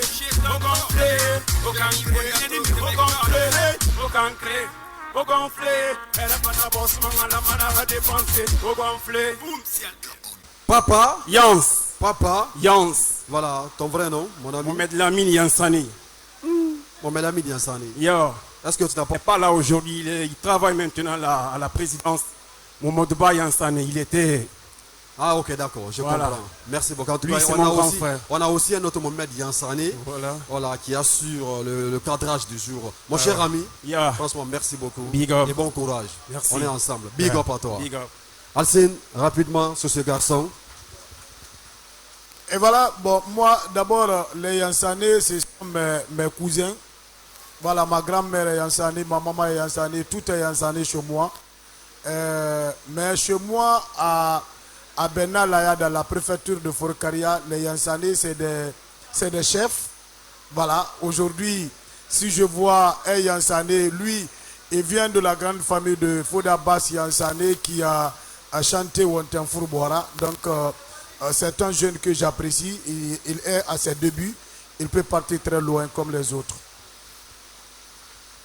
Speaker 8: Au gonflé, au cancré, au gonflé, au cancré, au gonflé. Elle a pas de boss, maman, la manne à dépenser. Au gonflé.
Speaker 1: Papa
Speaker 13: Yans.
Speaker 1: Papa
Speaker 13: Yans.
Speaker 1: Voilà, ton vrai nom, mon ami.
Speaker 13: Mohamed Lamine Yansani.
Speaker 1: Mohamed Lamine Yansani.
Speaker 13: Yo.
Speaker 1: Est-ce que tu n'as
Speaker 13: pas là aujourd'hui, il travaille maintenant à la présidence. Mohamed Ba Yansani, il était...
Speaker 1: Ah ok, d'accord, je comprends. Merci beaucoup. En tout
Speaker 13: Lui,
Speaker 1: cas,
Speaker 13: c'est mon grand frère.
Speaker 1: On a aussi un autre Mohamed Yansani, voilà, qui assure le cadrage du jour. Mon cher ami, franchement, merci beaucoup.
Speaker 13: Big up.
Speaker 1: Et bon courage.
Speaker 13: Merci.
Speaker 1: On est ensemble. Big up à toi.
Speaker 13: Big up.
Speaker 1: Alcine, rapidement sur ce garçon.
Speaker 6: Et voilà, bon, moi, d'abord, les Yansani, ce sont mes cousins. Voilà, ma grand-mère est Yansani, ma maman est Yansani, tout est Yansani chez moi. Mais chez moi, à Benalaya, dans la préfecture de Forcaria, les Yansani, c'est des chefs. Voilà, aujourd'hui, si je vois un Yansani, lui, il vient de la grande famille de Foda Bass Yansani qui a chanté Wonten Fourbora. Donc, c'est un jeune que j'apprécie. Il est à ses débuts. Il peut partir très loin comme les autres.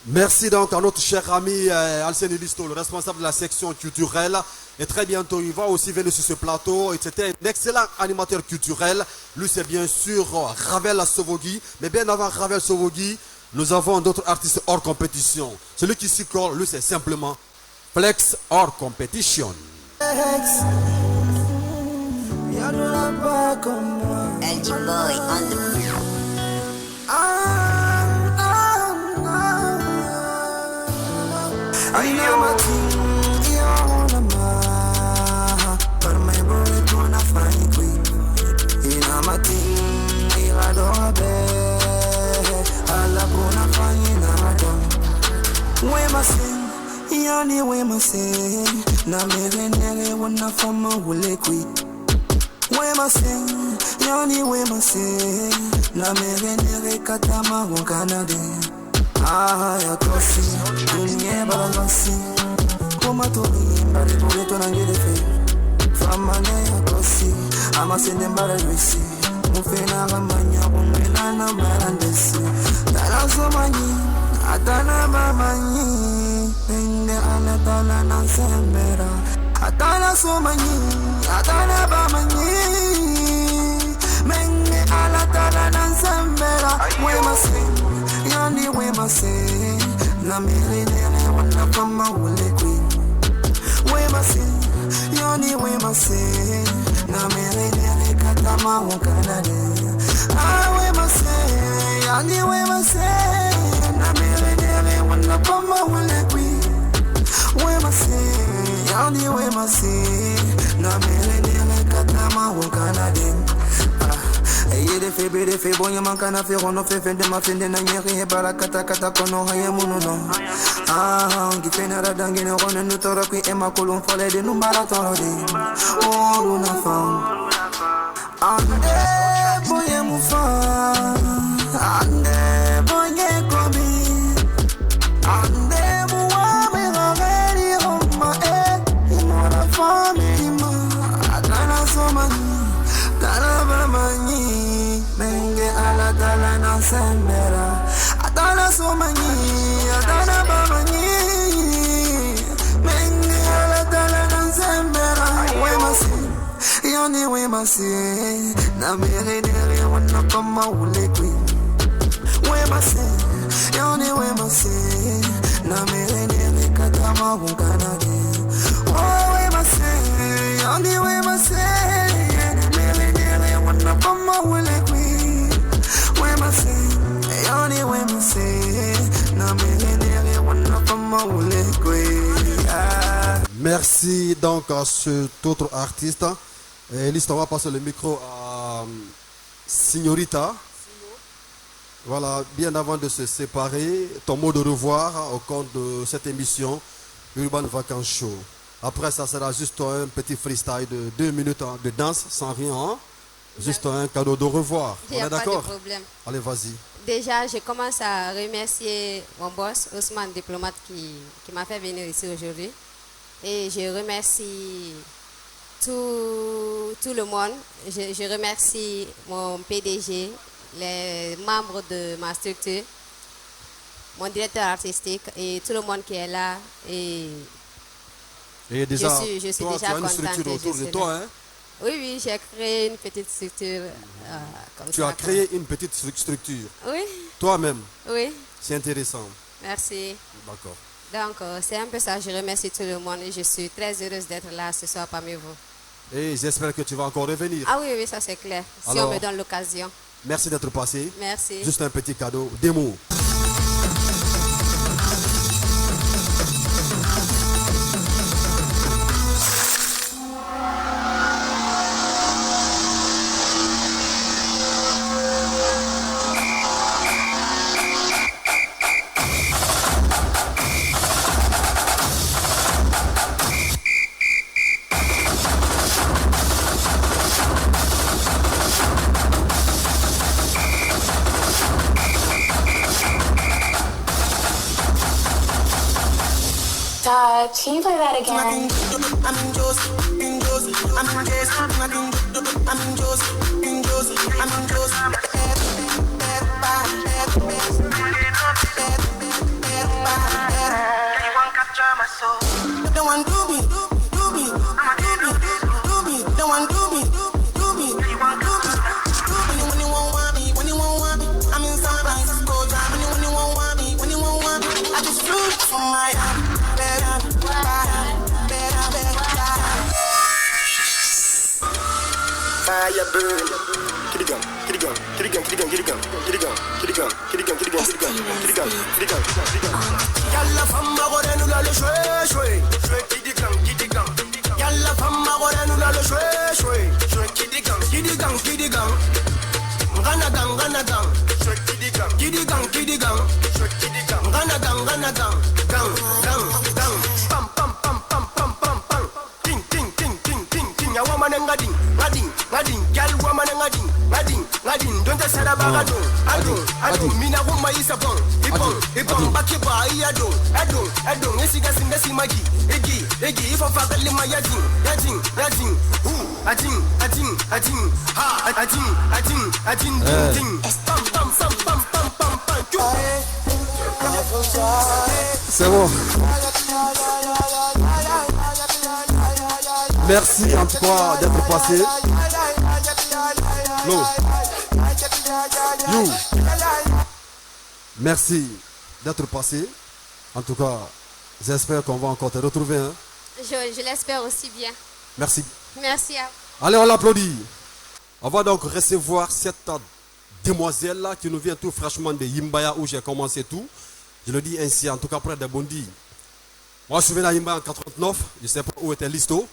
Speaker 1: Merci donc à notre cher ami Alcine Listo, le responsable de la section culturelle. Et très bientôt, il va aussi venir sur ce plateau. Et c'était un excellent animateur culturel. Lui, c'est bien sûr Ravel Sovogui. Mais bien avant Ravel Sovogui, nous avons d'autres artistes hors compétition. Celui qui s'y colle, lui, c'est simplement Flex hors compétition.
Speaker 14: LG Boy on the
Speaker 11: Yani wema sing na mere nere wana fama wule kwi. Wema sing yani wema sing na mere nere katama wakana de. Ah ya tosi dunye balansi kuma tori mbari kure to nangere fe. Fama ne ya tosi ama sende mbara resi mufena gamanya kumena na marandesi. Tarazo manyi atana mamanyi. Nende alatala na sembera atala somanyi atala bamanyi menge alatala na sembera wema se yani wema se na mirene wana kama ule queen wema se yani wema se na mirene katama wakana de ah wema se yani wema se na
Speaker 9: wanna come my way queen. We must see, yandi we must see. Na mere nele katama wukana dim. Eye de fe bonye mankana fe rono fe fende ma fende na nyeri e barakata kata kono haye mununo. Ngifena radangi ne rono nutora kui ema kolon fole de numbara toro de. Oh luna fam. Ande bonye mufa. Ande bonye kobi. Ande muwabe gaveri homa imora family ma. Akana somani. Tarabamani, menge ala dala na sembera. Adala somani, adala bamani, menge ala dala na sembera. We masi, yoni we masi, na mere nere wana kama ule queen. We masi, yoni we masi, na mere nere katama wukana de. Oh we masi, yoni we masi.
Speaker 1: Merci donc à cet autre artiste. Et Liste, on va passer le micro à Signorita. Voilà, bien avant de se séparer, ton mot de revoir au compte de cette émission Urban Vacances Show. Après, ça sera juste un petit freestyle de 2 minutes de danse sans rien. Hein? Juste un cadeau de revoir.
Speaker 7: Il n'y a
Speaker 1: On est
Speaker 7: pas de
Speaker 1: d'accord?
Speaker 7: problème.
Speaker 1: Allez, vas-y.
Speaker 7: Déjà, je commence à remercier mon boss, Ousmane Diplomate, qui m'a fait venir ici aujourd'hui. Et je remercie tout le monde. Je remercie mon PDG, les membres de ma structure, mon directeur artistique et tout le monde qui est là. Et
Speaker 1: déjà,
Speaker 7: je suis
Speaker 1: toi,
Speaker 7: déjà
Speaker 1: tu as une
Speaker 7: contente.
Speaker 1: structure autour de toi, hein?
Speaker 7: Oui, j'ai créé une petite structure comme ça.
Speaker 1: Tu as créé une petite structure.
Speaker 7: Oui.
Speaker 1: Toi-même.
Speaker 7: Oui.
Speaker 1: C'est intéressant.
Speaker 7: Merci.
Speaker 1: D'accord.
Speaker 7: Donc, c'est un peu ça. Je remercie tout le monde et je suis très heureuse d'être là ce soir parmi vous.
Speaker 1: Et j'espère que tu vas encore revenir.
Speaker 7: Ah oui, oui, ça c'est clair. Si
Speaker 1: Alors,
Speaker 7: on me donne l'occasion.
Speaker 1: Merci d'être passé.
Speaker 7: Merci.
Speaker 1: Juste un petit cadeau. Des mots.
Speaker 15: Can you play that again?
Speaker 9: Fire burn. Get it gun, get it gun, get it gun, get it gun, get it gun, get it gun, get it gun, get it gun, get it gun, get it gun, get it gun, get it gun, get it gun. Yalla femme gore nous la le choué choué, choué get it gun, get it gun. Yalla femme gore nous la le choué choué, choué get it gun, get it gun, get it gun. Gana gang, gana gang, choué get it gun, get it gun, get it gun, choué get it gun. Gana gang, gana gang, gang, gang, gang. Pam pam pam pam pam pam pam. Ting ting ting ting ting ting. Ya woman ngading, ngading. Ngadin, gal woman ngadin, ngadin, don't just say about adon, mina woman is a bong, ibon, bakiba, adon, esiga singa magi, egi, if I fuck a lima yadin, adin, ha, adin, ding, pam,
Speaker 1: C'est bon. Merci en tout cas d'être passé. Lo. You. Merci d'être passé. En tout cas, j'espère qu'on va encore te retrouver. Hein?
Speaker 7: Je l'espère aussi bien.
Speaker 1: Merci.
Speaker 7: Merci à vous.
Speaker 1: Allez, on l'applaudit. On va donc recevoir cette demoiselle-là qui nous vient tout fraîchement de Yimbaya où j'ai commencé tout. Je le dis ainsi, en tout cas près de Bondy. Moi, je suis venu à Imba en 89, je ne sais pas où était Listo.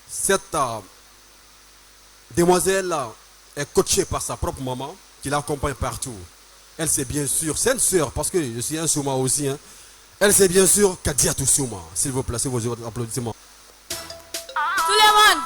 Speaker 1: Cette demoiselle est coachée par sa propre maman, qui l'accompagne partout. Elle, c'est bien sûr, c'est une sœur, parce que je suis un Souma aussi. Hein. Elle, c'est bien sûr Kadiatou Souma. S'il vous plaît, vos applaudissements.
Speaker 12: Tout le monde.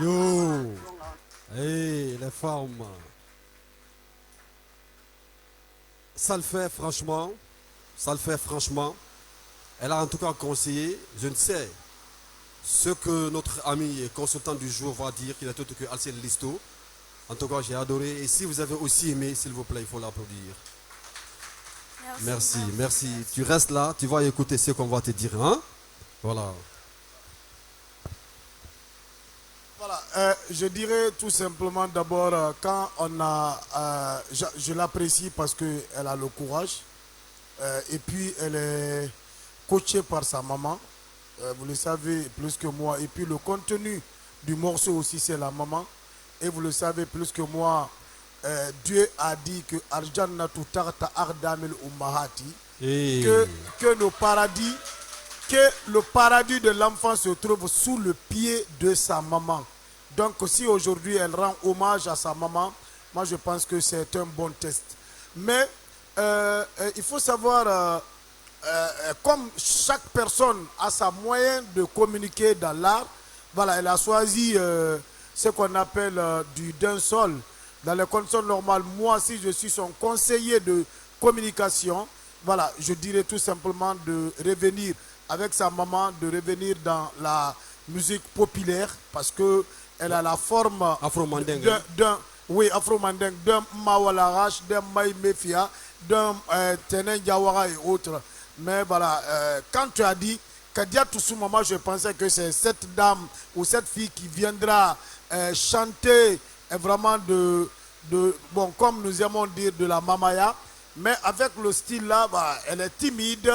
Speaker 1: Yo, hey, les femmes. Ça le fait franchement. Ça le fait franchement. Elle a en tout cas conseillé, je ne sais, ce que notre ami et consultant du jour va dire, qu'il a tout que Alcel Listo. En tout cas, j'ai adoré. Et si vous avez aussi aimé, s'il vous plaît, il faut l'applaudir. Merci, merci. Tu restes là, tu vas écouter ce qu'on va te dire. Hein? Voilà.
Speaker 6: Voilà, je dirais tout simplement d'abord, quand on a... je l'apprécie parce qu'elle a le courage. Et puis, elle est coachée par sa maman. Vous le savez plus que moi. Et puis, le contenu du morceau aussi, c'est la maman. Et vous le savez plus que moi, Dieu a dit que Arjana tutarta ardamil ummahati, que le paradis de l'enfant se trouve sous le pied de sa maman. Donc si aujourd'hui elle rend hommage à sa maman, moi je pense que c'est un bon test. Mais il faut savoir, comme chaque personne a sa moyen de communiquer dans l'art, voilà, elle a choisi ce qu'on appelle du dancehall. Dans les conditions normales, moi, si je suis son conseiller de communication, voilà, je dirais tout simplement de revenir avec sa maman, de revenir dans la musique populaire, parce qu'elle a la forme d'un Mawalarache, d'un Maï Mefia, d'un Tenen Diawara et autres. Mais voilà, quand tu as dit Kadia Toussouma, moi je pensais que c'est cette dame ou cette fille qui viendra chanter vraiment bon, comme nous aimons dire, de la mamaya, mais avec le style là, bah, elle est timide.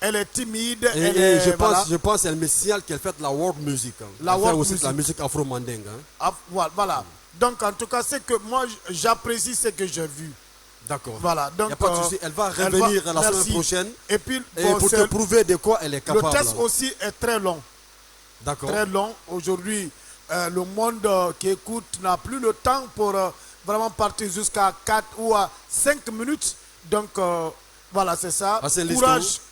Speaker 1: Et je pense qu'elle me signale qu'elle fait la world music. Hein. La world aussi music. La musique afro-mandingue. Hein.
Speaker 6: Voilà. Donc en tout cas, c'est que moi j'apprécie ce que j'ai vu.
Speaker 1: D'accord.
Speaker 6: Voilà. Donc,
Speaker 1: il n'y a pas de souci. Elle va revenir la semaine prochaine.
Speaker 6: Et puis
Speaker 1: pour te prouver de quoi elle est capable.
Speaker 6: Le test aussi est très long.
Speaker 1: D'accord.
Speaker 6: Très long. Aujourd'hui, le monde qui écoute n'a plus le temps pour vraiment partir jusqu'à 4 ou à 5 minutes. Donc voilà, c'est ça.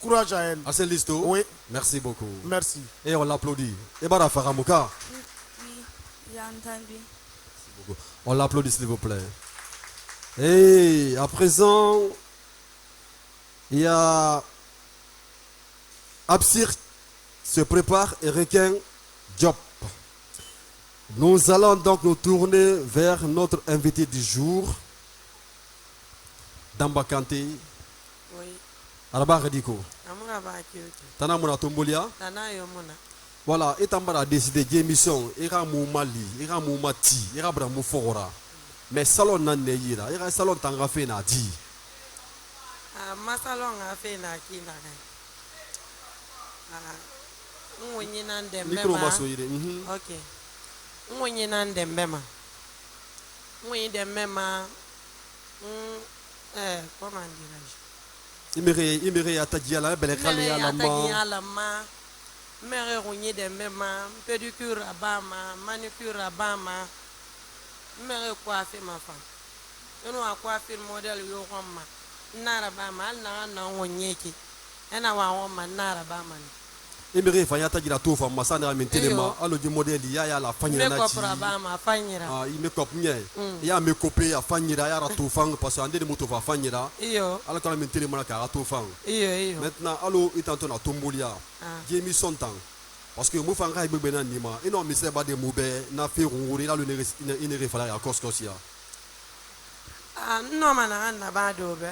Speaker 6: Courage à elle.
Speaker 1: Assez listo.
Speaker 6: Oui.
Speaker 1: Merci beaucoup.
Speaker 6: Merci.
Speaker 1: Et on l'applaudit. Et Bara Faramouka.
Speaker 16: Oui, j'ai entendu.
Speaker 1: On l'applaudit s'il vous plaît. Et à présent, il y a Absir se prépare et Requin Job. Nous allons donc nous tourner vers notre invité du jour, Damba Kanté.
Speaker 17: Oui.
Speaker 1: Araba Rediko.
Speaker 17: Tana
Speaker 1: Muna Tombolia.
Speaker 17: Tana Yomuna.
Speaker 1: Voilà, et Tamba a décidé d'émission, ira mou Mali, ira mou Mati, ira Bramou Fora. Mais salon nan ne yira, ira salon tanga fe na di.
Speaker 17: Ma salon a fait na ki na kai. Mwenye nan dembe ma.
Speaker 1: Micro maso yire.
Speaker 17: OK. Mwenye nan dembe ma. Mwenye dembe ma. Comment dirais-je?
Speaker 1: Imere atagia la bele kale ya la
Speaker 17: ma. La ma. Mere ronye dembe ma, pédicure à bama, manucure à bama. Mere coiffer ma femme. Nous a coiffé le modèle yo roma. Nara bama, na wonyeki. Ena wa woma nara bama.
Speaker 1: Imere fanya tagira to fa masana mentelema alo di modèle ya la fanyira na
Speaker 17: ci. Me ko bama fanyira.
Speaker 1: Ah, il ko nye. Ya me copé a fanyira ya ra to fang parce que ande de moto fa fanyira.
Speaker 17: Iyo.
Speaker 1: Ala kala mentelema na ka to fang.
Speaker 17: Iyo.
Speaker 1: Maintenant alo itanto na tombolia. Jemi son temps. Parce que moi fanga ibe bena nima. Ino mi se ba de moube na fe runguri la le ne refala ya koskosia.
Speaker 17: Ah no mana na ba do be.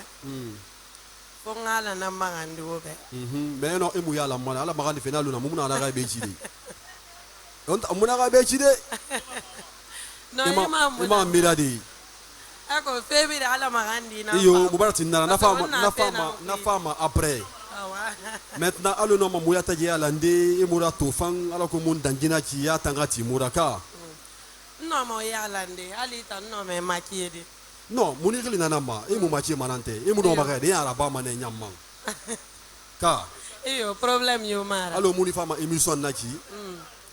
Speaker 17: Fongala na mangandi wobe.
Speaker 1: Mais non emu ya la mana ala magandi fenalu na mumuna ala ga be chide. Donc amuna ga be chide.
Speaker 17: No
Speaker 1: ima miradi.
Speaker 17: Ako febi ala magandi na.
Speaker 1: Iyo mubarati na fama après. Maintenant alo no mamuya taje ala nde emura to fang ala ko mun dangina ci ya tangati muraka.
Speaker 17: No mo ya lande ali tan no me makiede.
Speaker 1: Non, mon église n'a pas. Et mon match manante. Et mon nom est araba mané nyamman. Ka.
Speaker 17: Iyo problème yo mara.
Speaker 1: Alors mon femme émission nachi.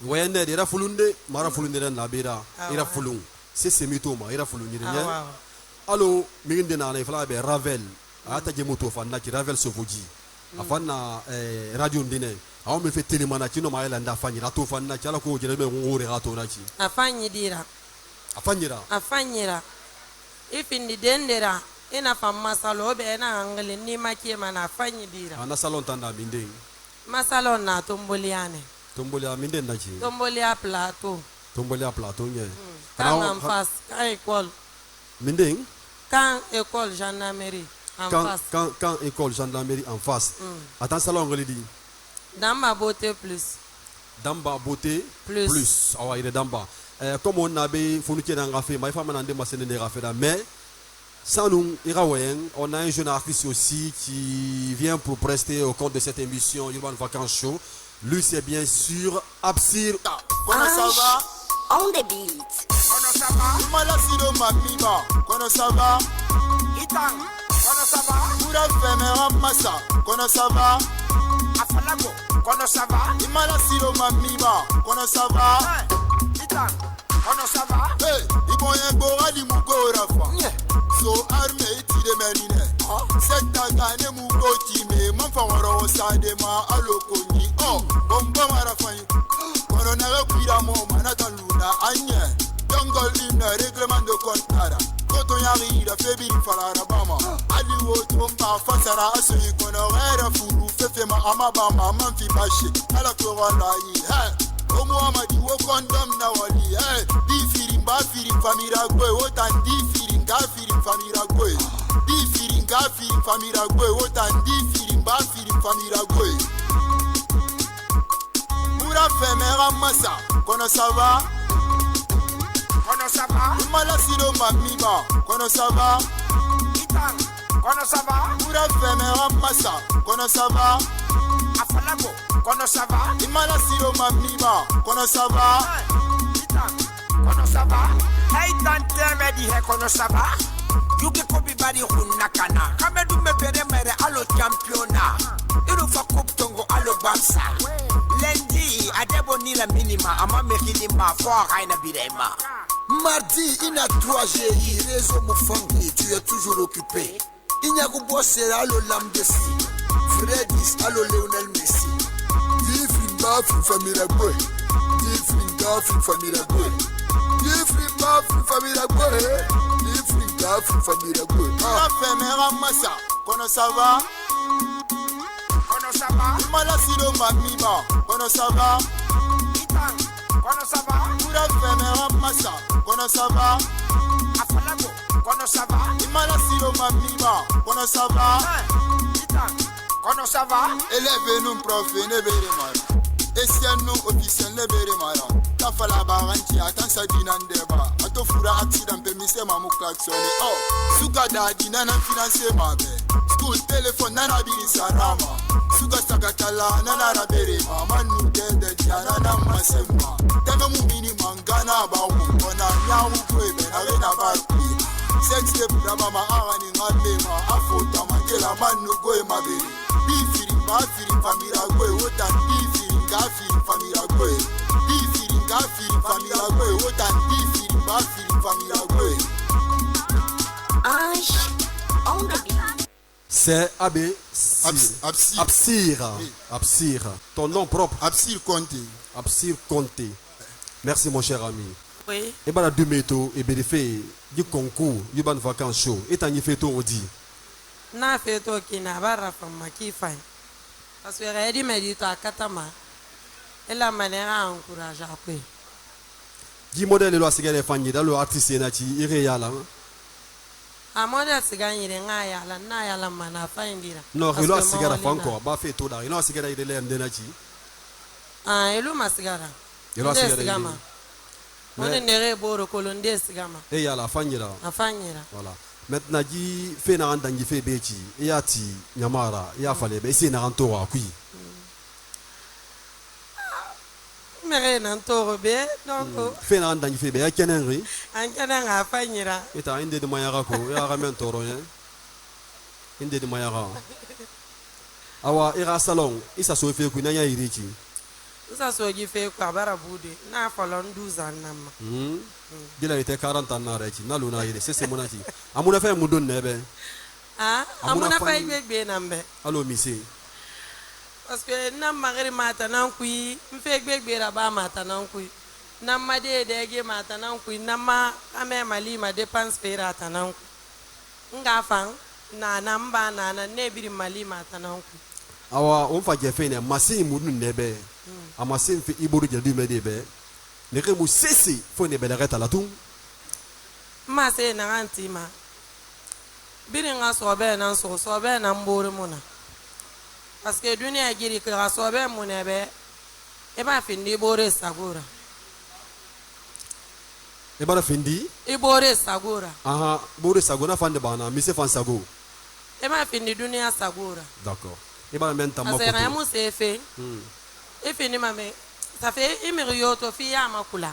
Speaker 1: Wayende ira fulunde, mara fulunde na bera. Ira fulun. C'est semitoma, ira fulun ni rien. Alors minginde na na fala be Ravel. Ata je moto fa nachi Ravel Sovoji. Afana radio ndine. Aw me fait télémana ci no ma ela nda fanyira to fa nachi ala ko jere be ngore rato nachi.
Speaker 17: Afanyi dira. Afanyira. Ifindi dendera ina fama salo be na angle ni makie mana fanyi dira.
Speaker 1: Ana salon tanda minde.
Speaker 17: Masalon na tomboliane.
Speaker 1: Tombolia minde nachi.
Speaker 17: Tombolia plateau
Speaker 1: nye.
Speaker 17: Quand en face, quand école.
Speaker 1: Minding?
Speaker 17: Quand école gendarmerie en face.
Speaker 1: Quand école gendarmerie en face. Attends, ça on dit.
Speaker 17: Dans ma beauté plus.
Speaker 1: Damba beauté plus. Ah ouais, il est Damba. Comme on avait fourni dans la ma femme n'a pas mais sans nous, on a un jeune artiste aussi qui vient pour prester au compte de cette émission Urban Vacances Show. Lui, c'est bien sûr Absir.
Speaker 5: Comment ça va?
Speaker 14: On the beat.
Speaker 5: Comment ça va? Malasiro Mamima. Comment ça va? Itang. Comment ça va? Pura Femera Massa. Comment ça va? Afalago. Comment ça va? Malasiro Mamima. Comment ça va? Itang. Comment ça va? Hey, ils vont y avoir des mougora. So armé tire menine. Cette gane mougoti me. Mon favori ça de ma alokoni. Oh, bomba marafai. Kono na kuira mo manata luna anya. Jungle hymne règlement de compte. Quand on y arrive, la fébile falara bama. Ali wo trompa fasara asoyi kono rera furu fefe ma amabama manfi bashi. Ala korona yi. Omo amadi wo condom na wali. Di firimba firim famira gwe otan di firinga firim famira gwe. Di firinga firim famira gwe otan di firimba firim famira gwe. Mura femera massa. Kono ça va? Kono ça va? Malasiro mamima. Kono ça va? Itang. Kono ça va? Mura femera massa. Kono ça va? Afalago. Kono ça va? Malasiro mamima. Kono ça va? Itang. Kono ça va? Hey tante me di he kono ça va? Yuki kobi bari hunakana. Kamedu me pere mere alo championa. Iru fa coupe tongo alo Barça. Lundi adebo ni la minima ama mekinima for raina birema.
Speaker 18: Mardi ina 3G réseau Mufangi, tu es toujours occupé. Inyago bossera alo Lambesi. Fredis alo Lionel Messi. Difrimba fri famila boy. Difringa fri famila boy. Difrimba fri famila boy. Difringa fri famila boy.
Speaker 5: La femera massa. Kono ça va? Kono ça va? Malasiro mamima. Kono ça va? Itang. Kono ça va? Pura femera massa. Kono ça va? Afalago. Kono ça va? Malasiro mamima. Kono ça va? Itang. Kono ça va? Élève nous prof ne bere mara. Essien nous officiel ne bere mara. Ta fala baranti atan sa dinandeba. Ato fura accident permise mamu klaxone. Oh, suka da dinana financer ma be. School téléphone nana biri sarama. Suka sakatala nana rabere ma. Manu dende diana na masema. Teme mu mini mangana ba ukona nyawu kwebe na rena barku. Sex tape raba ma arani ngalema. Afota mangela manu goe mabere. Bifirimba firim famira goe otan bifiringa firim famira goe. Bifiringa firim famira goe otan bifirimba firim famira goe.
Speaker 14: On the beat.
Speaker 1: C'est Abé Absir. Absir. Ton nom propre?
Speaker 5: Absir Conté.
Speaker 1: Absir Conté. Merci mon cher ami.
Speaker 17: Oui.
Speaker 1: Et bien la deux métaux et bien fait du concours Urban Vacances Show. Et t'as fait tout on dit.
Speaker 17: Na fait tout qui n'a pas rafama qui fait. Parce que Redi me dit à Katama. Et la manière à encourager après.
Speaker 1: Dis modèle le cigare de famille dans le artiste nati irréal.
Speaker 17: A modèle cigare il ngaya la na ya la mana fa indira.
Speaker 1: Non, il a cigare fa encore, ba fait tout là. Il a cigare de l'air de nati.
Speaker 17: Ah, il a cigare.
Speaker 1: Il a cigare.
Speaker 17: On est néré boro colonde cigama.
Speaker 1: Et il y a la famille là.
Speaker 17: La famille là.
Speaker 1: Voilà. Maintenant dit fait na ndangi fait beti. Et ya ti nyamara, ya fallait be c'est na rantora kui.
Speaker 17: Mais non toro be donc.
Speaker 1: Fait na ndangi fait be ya kenenri.
Speaker 17: An kenan a famille là.
Speaker 1: Et ta inde de mayara ko ya ramen toro hein. Inde de mayara. Awa ira salon, isa so fait ku na ya iriki.
Speaker 17: Ça soit qui fait quoi baraboudé. Na falon 12 ans nama.
Speaker 1: Il a été 40 ans na reki na luna ire c'est monaki. Amuna fait mu don nebe.
Speaker 17: Ah, amuna fait bebe nambe.
Speaker 1: Allo misi.
Speaker 17: Parce que nam magari mata nan kui, mfe bebe raba mata nan kui. Nam ma de dege mata nan kui, nam ma ame mali ma dépense fera ta nan kui. Nga fang na namba na nebiri mali mata nan kui.
Speaker 1: Awa on fa jefe ne masi mu dun nebe. Amasin fi iburu jadi medebe. Ne ke mu sesi fo ne belareta la tung.
Speaker 17: ma se na antima biringa sobe na sobe na mbore muna parce que dunia giri ka sobe munebe e ba findi bore sagura
Speaker 1: e ba findi
Speaker 17: e bore sagura
Speaker 1: aha bore sagura fande bana mi se fan sago
Speaker 17: e ba findi dunia sagura
Speaker 1: d'accord e ba menta
Speaker 17: makoto parce que mu se fe e fini mame ça fait imériot to fi ya makula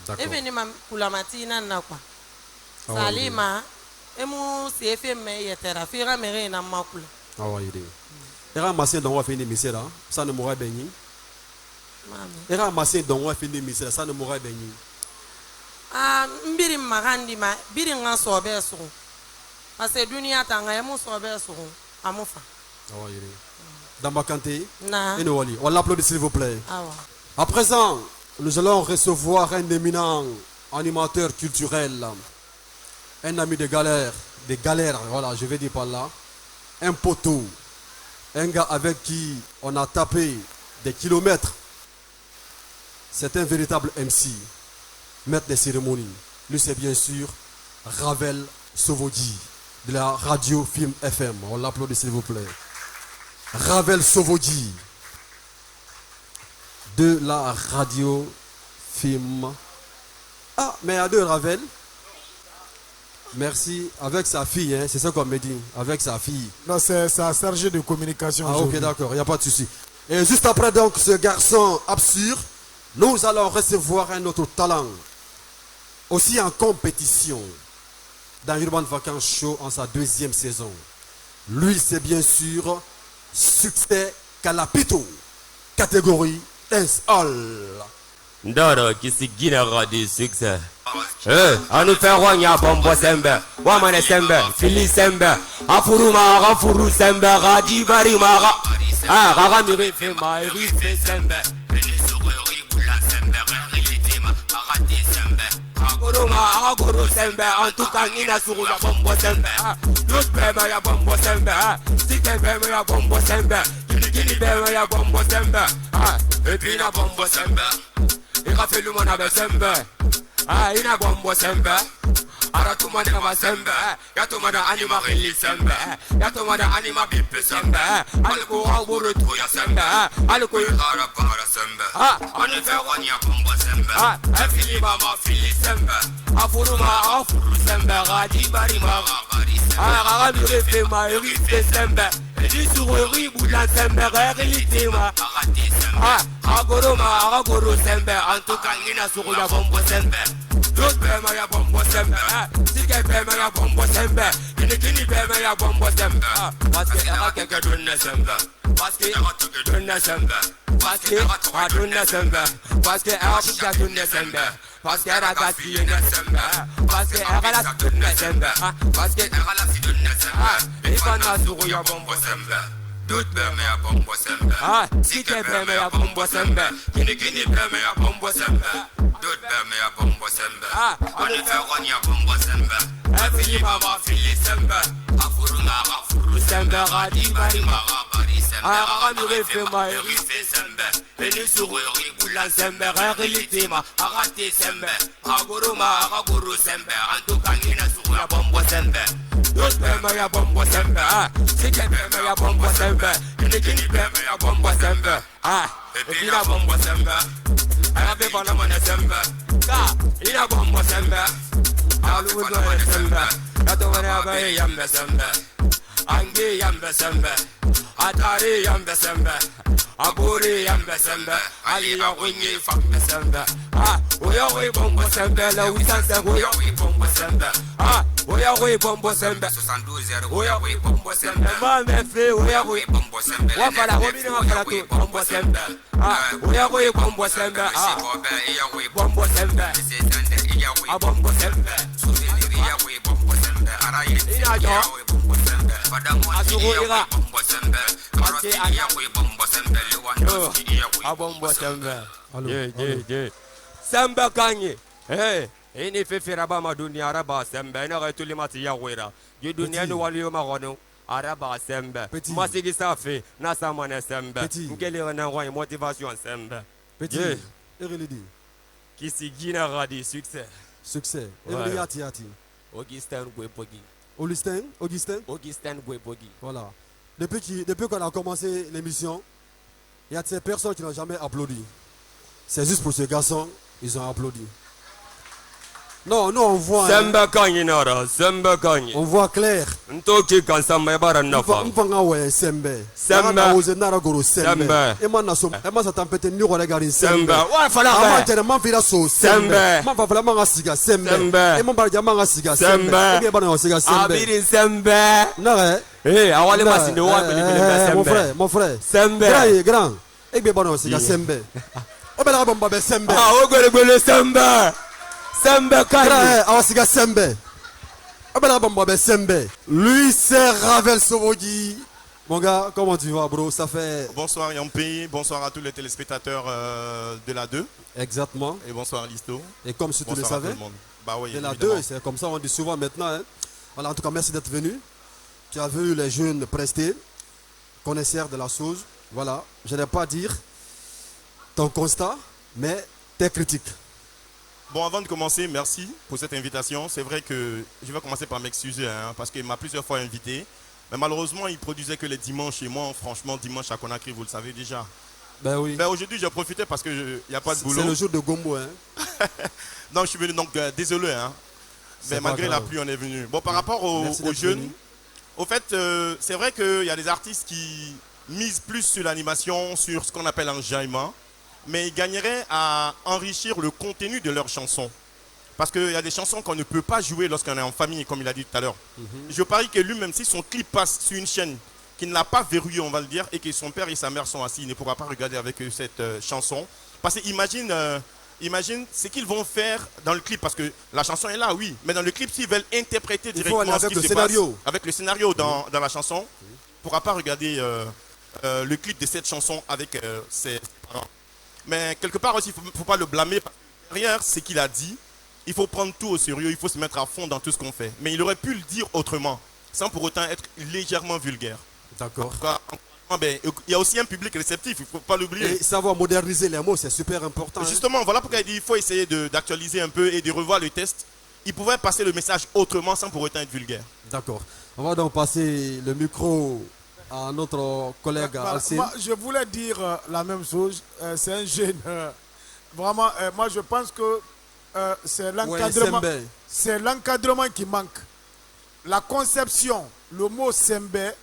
Speaker 17: d'accord e fini mam kula matina na kwa salima emu se fe me yetera fi ra mere na makula
Speaker 1: awa yide era masin donc on va finir misera ça ne mourra béni era masin donc on va finir misera ça ne mourra béni
Speaker 17: mbiri magandi ma biri nga sobe so parce que dunia tanga emu sobe so amufa
Speaker 1: awa yide Damba Kanté
Speaker 17: na
Speaker 1: on l'applaudit s'il vous plaît
Speaker 17: awa
Speaker 1: à présent nous allons recevoir un éminent animateur culturel, un ami des galères, voilà, je vais dire par là, un poteau, un gars avec qui on a tapé des kilomètres. C'est un véritable MC, maître des cérémonies. Lui, c'est bien sûr Ravel Sovodji, de la radio Film FM. On l'applaudit s'il vous plaît. Ravel Sovodji, de la radio Film. Ah, mais à deux Ravel. Merci. Avec sa fille, hein, c'est ça qu'on me dit. Avec sa fille.
Speaker 6: Non, c'est sa chargée de communication.
Speaker 1: Ah, ok, d'accord, il n'y a pas de souci. Et juste après donc ce garçon absurde, nous allons recevoir un autre talent. Aussi en compétition dans Urban Vacances Show en sa 2e saison. Lui, c'est bien sûr Succès Kalapito. Catégorie Dance Hall.
Speaker 19: Ndoro kisigina radio succès. Anu ferronya bombo sembe, wamane sembe, fili sembe, afuru mara furu sembe, radi bari mara. Rara miri fe mairi fe sembe. Agoro sembe, en tout cas nina suru ya bombo sembe. L'autre bema ya bombo sembe, sike bema ya bombo sembe, gini bema ya bombo sembe. Et puis na bombo sembe. Irafelu mana be sembe, ina bombo sembe. Aratuma na ma sembe, yatuma na anima rili sembe, yatuma na anima bipe sembe. Alko awuru to ya sembe, alko yara para sembe. Anu ferronya bombo sembe, afili mama fili sembe. Afuruma afuru sembe, radi bari mara bari sembe. Rara mire fe ma rife sembe. Di sururi boulan sembe, réalité ma arati sembe. Agoro sembe, en tout cas nina suru ya bombo sembe. L'autre bema ya bombo sembe, sike bema ya bombo sembe, gini bema ya bombo sembe. Parce que era keke dunne sembe, parce que era tuke dunne sembe, parce que era dunne sembe, parce que era tuke dunne sembe, parce que era gaspille sembe, parce que era la dunne sembe, parce que era la dunne sembe. Ifana suru ya bombo sembe. D'autres bema ya bombo sembe, sike bema ya bombo sembe, gini bema ya bombo sembe. D'autres bema ya bombo sembe, anu ferronya bombo sembe. Afili mama fili sembe, afuru sembe, radi bari mara bari sembe. Rara mire fe ma erife sembe, beni sururi boulan sembe, réalité ma arate sembe. Agoro sembe, en tout cas nina suru ya bombo sembe. D'autres bema ya bombo sembe, sike bema ya bombo sembe, gini bema ya bombo sembe. Et puis la bombo sembe. Arabe bana mana sembe, ina bombo sembe. Alu bana sembe, yato mana bae yambe sembe. Angi yambe sembe, atari yambe sembe, aburi yambe sembe, ali ya wingi fambe sembe. Oya we bombo sembe, la wisanse oya we bombo sembe. Oya we bombo sembe, 72 oya we bombo sembe. Mame fe oya we bombo sembe. Wafala wabini wafala tu bombo sembe. Oya we bombo sembe, bombo sembe. Bombo sembe. Iya we bombo sembe. Arayi ina jo. Asuru ira bombo sembe. Karate iya we bombo sembe. Liwano iya we bombo sembe. Yeah. Sembe kanye. Hey. Ini fefiraba ma dunia araba sembe. Ina retuli mati ya wera. Di dunia no wali yo marono. Araba sembe. Masigi safi. Nasa mane sembe. Mkele na roi motivation sembe.
Speaker 1: Petit. Erelidi.
Speaker 19: Kisigina radi succès.
Speaker 1: Succès.
Speaker 19: Ouais.
Speaker 1: Yati Yati.
Speaker 19: Augustin Gouebogi.
Speaker 1: Augustin
Speaker 19: Gouebogi.
Speaker 1: Voilà. Depuis qu'on a commencé l'émission, il y a ces personnes qui n'ont jamais applaudi. C'est juste pour ces garçons, ils ont applaudi. Non, on voit. On voit clair. Mon frère. Grand. Lui c'est Ravel Sovogi. Mon gars, comment tu vas, bro? Ça fait...
Speaker 20: Bonsoir Yampi, bonsoir à tous les téléspectateurs de la 2.
Speaker 1: Exactement.
Speaker 20: Et bonsoir Listo.
Speaker 1: Et comme si tu le savais,
Speaker 20: bah oui,
Speaker 1: de la 2, c'est comme ça on dit souvent maintenant. Hein. Voilà, en tout cas, merci d'être venu. Tu as vu les jeunes prestés, connaisseurs de la chose. Voilà, je n'ai pas à dire ton constat, mais tes critiques.
Speaker 20: Bon, avant de commencer, merci pour cette invitation. C'est vrai que je vais commencer par m'excuser, hein, parce qu'il m'a plusieurs fois invité. Mais malheureusement, il produisait que les dimanches. Et moi, franchement, dimanche à Conakry, vous le savez déjà.
Speaker 1: Ben oui.
Speaker 20: Ben aujourd'hui, j'ai profité parce qu'il n'y a pas de boulot.
Speaker 1: C'est le jour de Gombo, hein.
Speaker 20: Non, je suis venu, donc désolé, hein. Mais malgré la pluie, on est venu. Bon, par rapport aux jeunes, au fait, c'est vrai qu'il y a des artistes qui misent plus sur l'animation, sur ce qu'on appelle l'enjaillement. Mais ils gagneraient à enrichir le contenu de leurs chansons. Parce qu'il y a des chansons qu'on ne peut pas jouer lorsqu'on est en famille, comme il a dit tout à l'heure. Je parie que lui, même si son clip passe sur une chaîne qui ne l'a pas verrouillé, on va le dire, et que son père et sa mère sont assis, il ne pourra pas regarder avec eux cette chanson. Parce que imagine ce qu'ils vont faire dans le clip, parce que la chanson est là, oui. Mais dans le clip, s'ils veulent interpréter directement ce qui se passe avec le scénario dans la chanson, il ne pourra pas regarder le clip de cette chanson avec ses parents. Mais quelque part aussi, il ne faut pas le blâmer. Derrière ce qu'il a dit, il faut prendre tout au sérieux, il faut se mettre à fond dans tout ce qu'on fait. Mais il aurait pu le dire autrement, sans pour autant être légèrement vulgaire.
Speaker 1: D'accord.
Speaker 20: Il y a aussi un public réceptif, il ne faut pas l'oublier.
Speaker 1: Et savoir moderniser les mots, c'est super important.
Speaker 20: Justement, voilà pourquoi il dit qu'il faut essayer d'actualiser un peu et de revoir le test. Il pouvait passer le message autrement sans pour autant être vulgaire.
Speaker 1: D'accord. On va donc passer le micro à notre collègue Alcine.
Speaker 6: Moi, je voulais dire la même chose. C'est un jeune. Vraiment, moi je pense que c'est l'encadrement. C'est l'encadrement qui manque. La conception, le mot Sembe,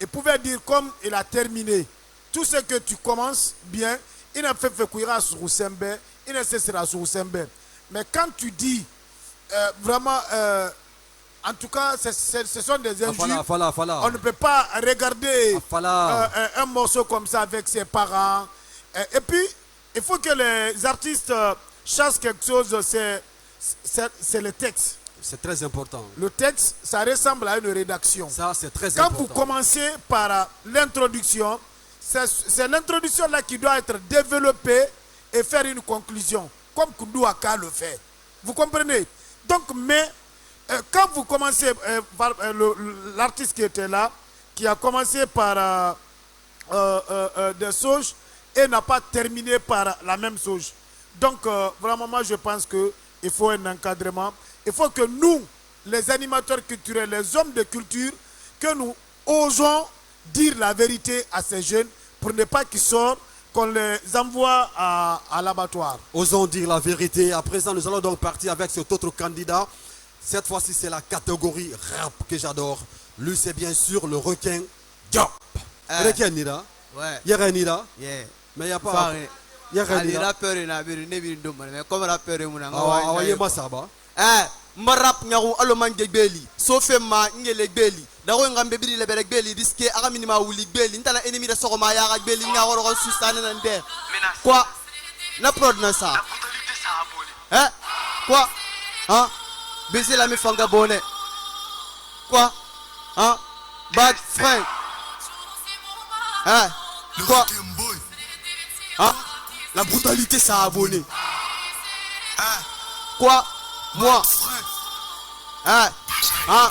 Speaker 6: il pouvait dire comme il a terminé. Tout ce que tu commences bien, il ne fait que sur Sembe, il ne cessera sur Sembe. Mais quand tu dis vraiment. En tout cas, ce sont des injures. On ne peut pas regarder un morceau comme ça avec ses parents. Et puis, il faut que les artistes chassent quelque chose, c'est le texte.
Speaker 1: C'est très important.
Speaker 6: Le texte, ça ressemble à une rédaction.
Speaker 1: Ça, c'est très important.
Speaker 6: Quand vous commencez par l'introduction, c'est l'introduction là qui doit être développée et faire une conclusion, comme Koundou Aka le fait. Vous comprenez? Donc, mais... quand vous commencez par l'artiste qui était là, qui a commencé par des sauges et n'a pas terminé par la même sauge. Donc vraiment moi je pense qu'il faut un encadrement. Il faut que nous, les animateurs culturels, les hommes de culture, que nous osons dire la vérité à ces jeunes pour ne pas qu'ils sortent, qu'on les envoie à l'abattoir.
Speaker 1: Osons dire la vérité. À présent nous allons donc partir avec cet autre candidat. Cette fois-ci, c'est la catégorie rap que j'adore. Lui, c'est bien sûr le requin Diop. Requin Nira.
Speaker 21: Ouais.
Speaker 1: Il y a Nira.
Speaker 21: Yeah.
Speaker 1: Mais il n'y a pas. Il y a Nira.
Speaker 21: Rappeur, il y a mais comme rappeur, il y a
Speaker 1: ah, il y a Massaba.
Speaker 21: Marap Nyarou, Aloman Gebeli. Sofema, Ngele Beli. Dago Ngambe Bili, le Berek Beli, risqué, Araminima ou Beli. N'tala ennemi de Soroma, Yarak Beli, Nyaro, Sustan and Quoi? La prod na ça. Quoi? Hein? Baiser la mifanga bonnet. Quoi? Hein? Bad friend. Hein? Quoi? Hein? La brutalité ça a abonné. Quoi? Moi? Hein? Hein?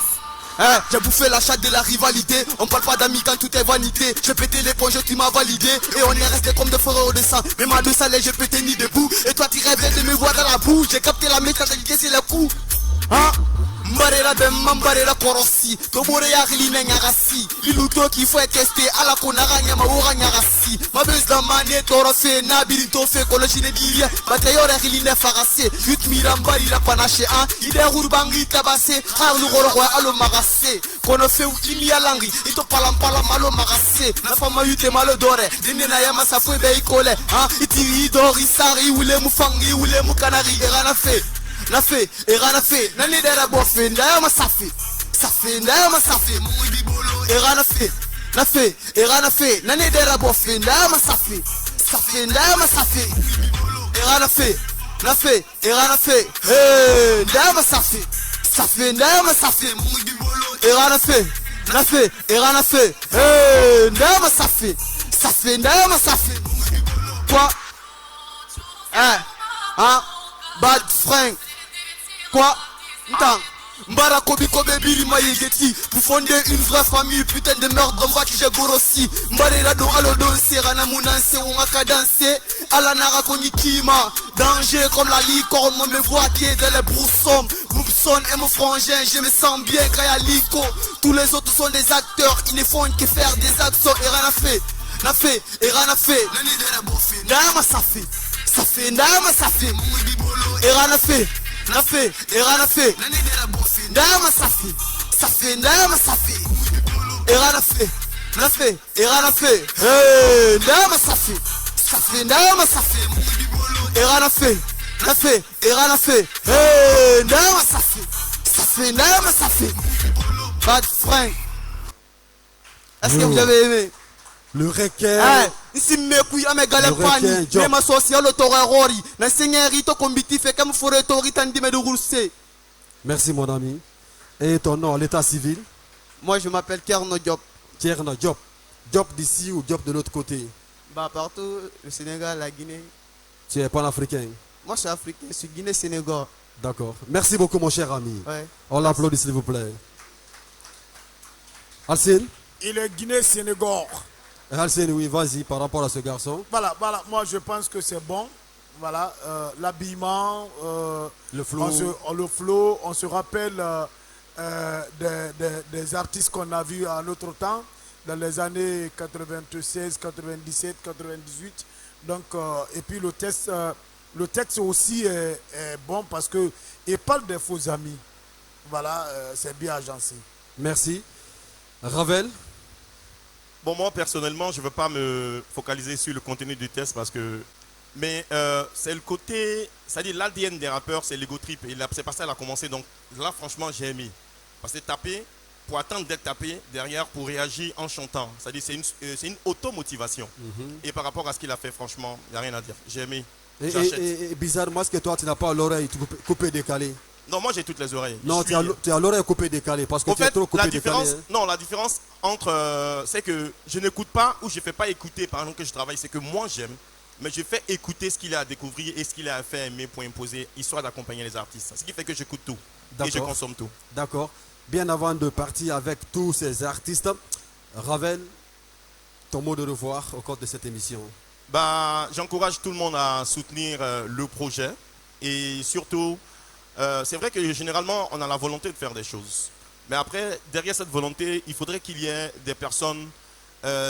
Speaker 21: J'ai bouffé la chatte de la rivalité. On parle pas d'amis quand tout est vanité. J'ai pété les projets, tu m'as validé. Et on est resté comme des frères au dessin. Mais ma deux salés, j'ai pété ni debout. Et toi tu rêves de me voir dans la boue. J'ai capté la métallité, c'est le coup. Mbarela bemma mbarela korosi tobore ya rilina nyagasi liluto ki faut tester ala konara nyama ora nyagasi mabeza mane torofe na birinto fe kolojine diria batayore rilina farase yut mirambari la panache an ide urbangi tabase harlu goro alo magase kono fe ukimi alangi ito palampala malo magase na fama yute malo dore dinde na yama safwe be ikole itiri dori sari ule mufangi ule mukanari erana fe na fe erana fe na ne dera bofe ndaya masafi safi ndaya masafi muidi bolo erana fe na fe erana fe na ne dera bofe ndaya masafi safi ndaya masafi erana fe na fe erana fe ndaya masafi safi ndaya masafi muidi bolo erana fe na fe erana fe ndaya masafi safi ndaya masafi quoi bad Frank. Quoi? Attends. Mbara Kobi Kobe Biri Mayegeti. Pour fonder une vraie famille, putain de merde, on va que j'ai gorossi. Mbare la don alo danser, rana mounanse, on va qu'à danser. Ala nara konikima. Danger comme la licorne, on me voit qui est dans les broussons. Boubson et mon frangin, je me sens bien quand y'a lico. Tous les autres sont des acteurs, ils ne font que faire des actions. Et rien à fait. Na fait, et rien à fait. Nama ça fait. Ça fait, nama ça fait. Et rien à fait. Na fe, erana fe. Ndama safi, safi ndama safi. Erana fe, na fe, erana fe. Ndama safi, safi ndama safi. Erana fe, na fe, erana fe. Ndama safi, safi ndama safi. Bad Frank. Est-ce que vous avez aimé?
Speaker 1: Le requin.
Speaker 21: Ici me couille à mes galépani. Je m'associe à l'autorerori. Na seigneur combiti fait comme forêt tandi me de rousser.
Speaker 1: Merci mon ami. Et ton nom, l'état civil?
Speaker 21: Moi je m'appelle Kerno Diop.
Speaker 1: Kerno Diop. Diop d'ici ou Diop de l'autre côté?
Speaker 21: Bah partout, le Sénégal, la Guinée.
Speaker 1: Tu es pan-africain?
Speaker 21: Moi je suis africain, je suis Guinée-Sénégal.
Speaker 1: D'accord. Merci beaucoup mon cher ami.
Speaker 21: Ouais.
Speaker 1: On l'applaudit s'il vous plaît. Alcine?
Speaker 6: Il est Guinée-Sénégal.
Speaker 1: Alcine, oui, vas-y, par rapport à ce garçon.
Speaker 6: Voilà, moi je pense que c'est bon. Voilà, l'habillement,
Speaker 1: le
Speaker 6: flow, on se rappelle des artistes qu'on a vus à notre temps, dans les années 96, 97, 98. Donc, et puis le texte aussi est bon parce qu'il parle des faux amis. Voilà, c'est bien agencé.
Speaker 1: Merci. Ravel?
Speaker 20: Bon, moi personnellement, je ne veux pas me focaliser sur le contenu du test parce que... Mais c'est le côté... C'est-à-dire l'ADN des rappeurs, c'est l'ego trip. Et c'est pas ça qu'elle a commencé. Donc là, franchement, j'ai aimé. Parce que taper, pour attendre d'être tapé, derrière, pour réagir en chantant. C'est-à-dire c'est une automotivation. Et par rapport à ce qu'il a fait, franchement, il n'y a rien à dire. J'ai aimé.
Speaker 1: Et bizarrement, est-ce que toi, tu n'as pas l'oreille coupée, décalée?
Speaker 20: Non, moi j'ai toutes les oreilles.
Speaker 1: Non, tu as l'oreille coupée décalée parce que tu es trop coupé décalé.
Speaker 20: Non, la différence entre c'est que je n'écoute pas ou je ne fais pas écouter pendant que je travaille, c'est que moi j'aime, mais je fais écouter ce qu'il a à découvrir et ce qu'il a à faire aimer pour imposer, histoire d'accompagner les artistes. Ce qui fait que j'écoute tout et je consomme tout.
Speaker 1: D'accord. Bien avant de partir avec tous ces artistes, Ravel, ton mot de revoir au cours de cette émission.
Speaker 20: Bah, j'encourage tout le monde à soutenir le projet et surtout... c'est vrai que généralement, on a la volonté de faire des choses. Mais après, derrière cette volonté, il faudrait qu'il y ait des personnes,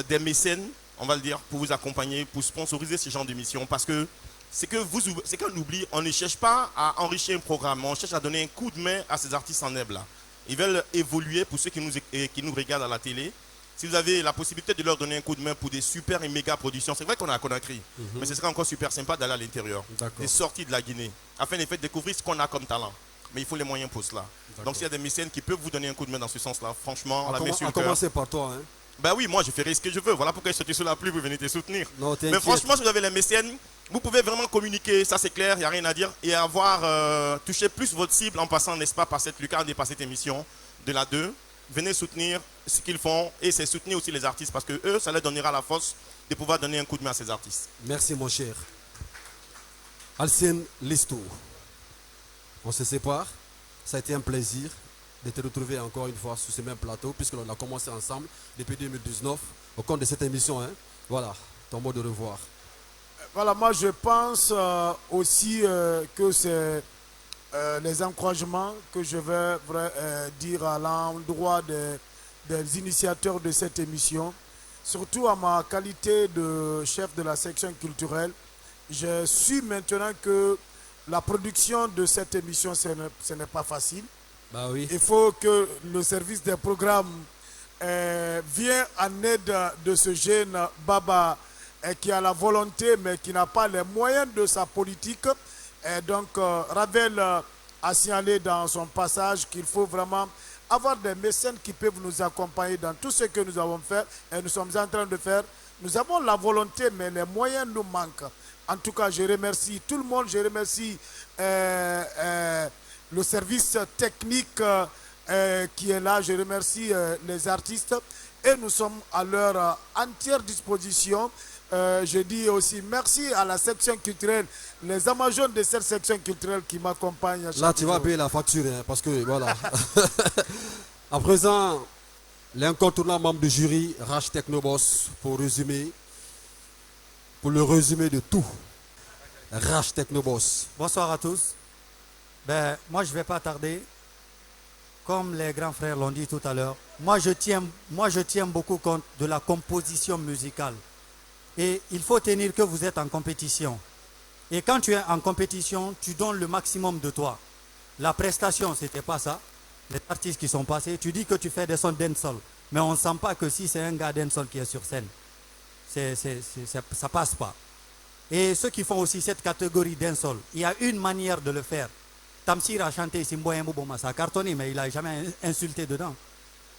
Speaker 20: des mécènes, on va le dire, pour vous accompagner, pour sponsoriser ce genre d'émissions. Parce que c'est qu'on oublie, on ne cherche pas à enrichir un programme, on cherche à donner un coup de main à ces artistes en herbe là. Ils veulent évoluer pour ceux qui nous regardent à la télé. Si vous avez la possibilité de leur donner un coup de main pour des super et méga productions, c'est vrai qu'on a à Conakry, mais ce serait encore super sympa d'aller à l'intérieur, des sorties de la Guinée, afin de faire découvrir ce qu'on a comme talent. Mais il faut les moyens pour cela. Donc s'il y a des mécènes qui peuvent vous donner un coup de main dans ce sens-là, franchement, la main sur le cœur.
Speaker 1: À commencer par toi. Hein.
Speaker 20: Ben oui, moi je ferai ce que je veux. Voilà pourquoi je suis sous la pluie, vous venez te soutenir.
Speaker 1: Non,
Speaker 20: mais franchement, si vous avez les mécènes, vous pouvez vraiment communiquer, ça c'est clair, il n'y a rien à dire, et avoir touché plus votre cible en passant, n'est-ce pas, par cette lucarne et par cette émission de la 2. Venez soutenir ce qu'ils font et c'est soutenir aussi les artistes parce que eux, ça leur donnera la force de pouvoir donner un coup de main à ces artistes.
Speaker 1: Merci mon cher. Alcine Listou. On se sépare. Ça a été un plaisir. de te retrouver encore une fois sur ce même plateau, puisqu'on a commencé ensemble depuis 2019 au compte de cette émission. Hein. Voilà, ton mot de revoir.
Speaker 6: Voilà, moi je pense aussi que c'est les encouragements que je vais dire à l'endroit des initiateurs de cette émission. Surtout à ma qualité de chef de la section culturelle, je suis maintenant que la production de cette émission, ce n'est pas facile.
Speaker 1: Bah oui.
Speaker 6: Il faut que le service des programmes vienne en aide de ce jeune Baba qui a la volonté mais qui n'a pas les moyens de sa politique. Et donc Ravel a signalé dans son passage qu'il faut vraiment avoir des mécènes qui peuvent nous accompagner dans tout ce que nous avons fait et nous sommes en train de faire. Nous avons la volonté, mais les moyens nous manquent. En tout cas, je remercie tout le monde. Je remercie le service technique qui est là. Je remercie les artistes. Et nous sommes à leur entière disposition. Je dis aussi merci à la section culturelle, les amazones de cette section culturelle qui m'accompagnent.
Speaker 1: Là, tu vas payer la facture, hein, parce que voilà. À présent, l'incontournable membre du jury, Rach Technoboss, pour le résumé de tout. Rach Technoboss.
Speaker 2: Bonsoir à tous. Ben, moi, je ne vais pas tarder. Comme les grands frères l'ont dit tout à l'heure, moi, je tiens beaucoup compte de la composition musicale. Et il faut tenir que vous êtes en compétition. Et quand tu es en compétition, tu donnes le maximum de toi. La prestation, ce n'était pas ça. Les artistes qui sont passés, tu dis que tu fais des sons dancehall. Mais on ne sent pas que si c'est un gars dancehall qui est sur scène, ça ne passe pas. Et ceux qui font aussi cette catégorie dancehall, il y a une manière de le faire. Tamsir a chanté Simboye Mbouboma, ça a cartonné, mais il n'a jamais insulté dedans.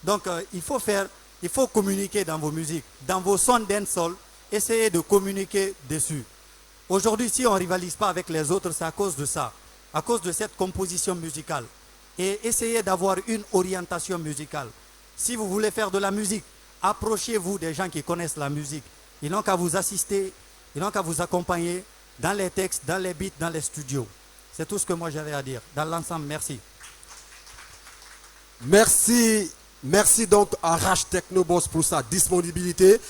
Speaker 2: Donc il faut communiquer dans vos musiques, dans vos sons dancehall. Essayez de communiquer dessus. Aujourd'hui, si on ne rivalise pas avec les autres, c'est à cause de ça, à cause de cette composition musicale. Et essayez d'avoir une orientation musicale. Si vous voulez faire de la musique, approchez-vous des gens qui connaissent la musique. Ils n'ont qu'à vous assister, ils n'ont qu'à vous accompagner dans les textes, dans les beats, dans les studios. C'est tout ce que moi j'avais à dire. Dans l'ensemble, merci.
Speaker 1: Merci donc à Rach Technoboss pour sa disponibilité.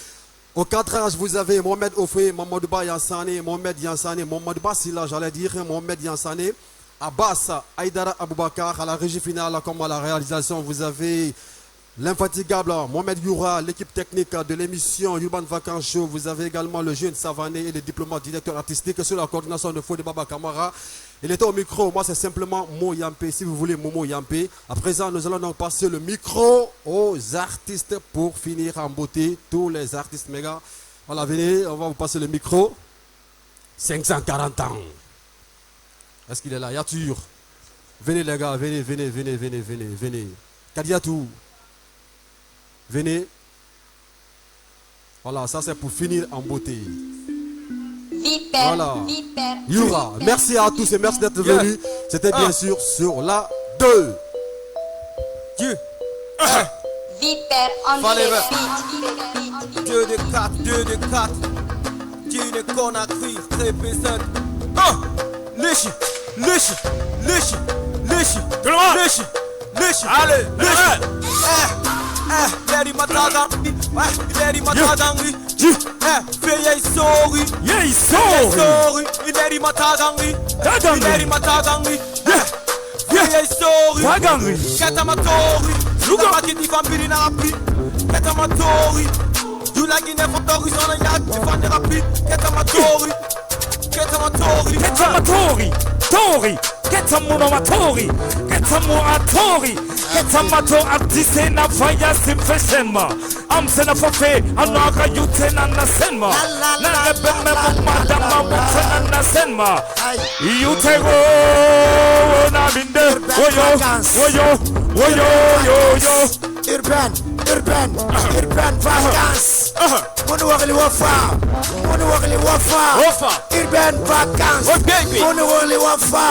Speaker 1: Au cadrage, vous avez Mohamed Ofé, Mamadouba Yansane, Mohamed Yansane, Mamadouba Silla, j'allais dire, Mohamed Yansane, Abbas, Aïdara Aboubakar, à la régie finale comme à la réalisation, vous avez l'infatigable Mohamed Youra, l'équipe technique de l'émission Urban Vacances Show, vous avez également le jeune Savané et le diplomate directeur artistique sur la coordination de Fodé Baba Kamara. Il était au micro, moi c'est simplement Mo Yampé, si vous voulez Momo Yampé. À présent, nous allons donc passer le micro aux artistes pour finir en beauté. Tous les artistes méga. Voilà, venez, on va vous passer le micro. 540 ans. Est-ce qu'il est là? Yatur. Venez les gars, venez. Kadiatou. Venez. Voilà, ça c'est pour finir en beauté. Voilà. Youra, merci à tous et merci d'être venus. C'était bien sûr sur la 2.
Speaker 11: Dieu. Viper on the
Speaker 9: Dieu de 4, Dieu de 4. Dieu de Conakry, représente. Léchi.
Speaker 8: Allez,
Speaker 9: Leri Matagangi, Leri Matagangi, Feye Sori, Leri Matagangi, Leri Matagangi, Feye Sori, Ketamatori, Lugamaki Vampiri Napi, Ketamatori, Dulagine Fotori, Zona Yak, Tifan Rapi, Ketamatori,
Speaker 8: Tori, Ketamatori, Ketamato artiste na faya simfeshenma. Amsena fofe, anaga yutena na senma. Na bemme madama mutena na senma. Yutego na binde. Woyo. Urban vacances. Mon wagli wafa. Urban vacances. Mon wagli wafa.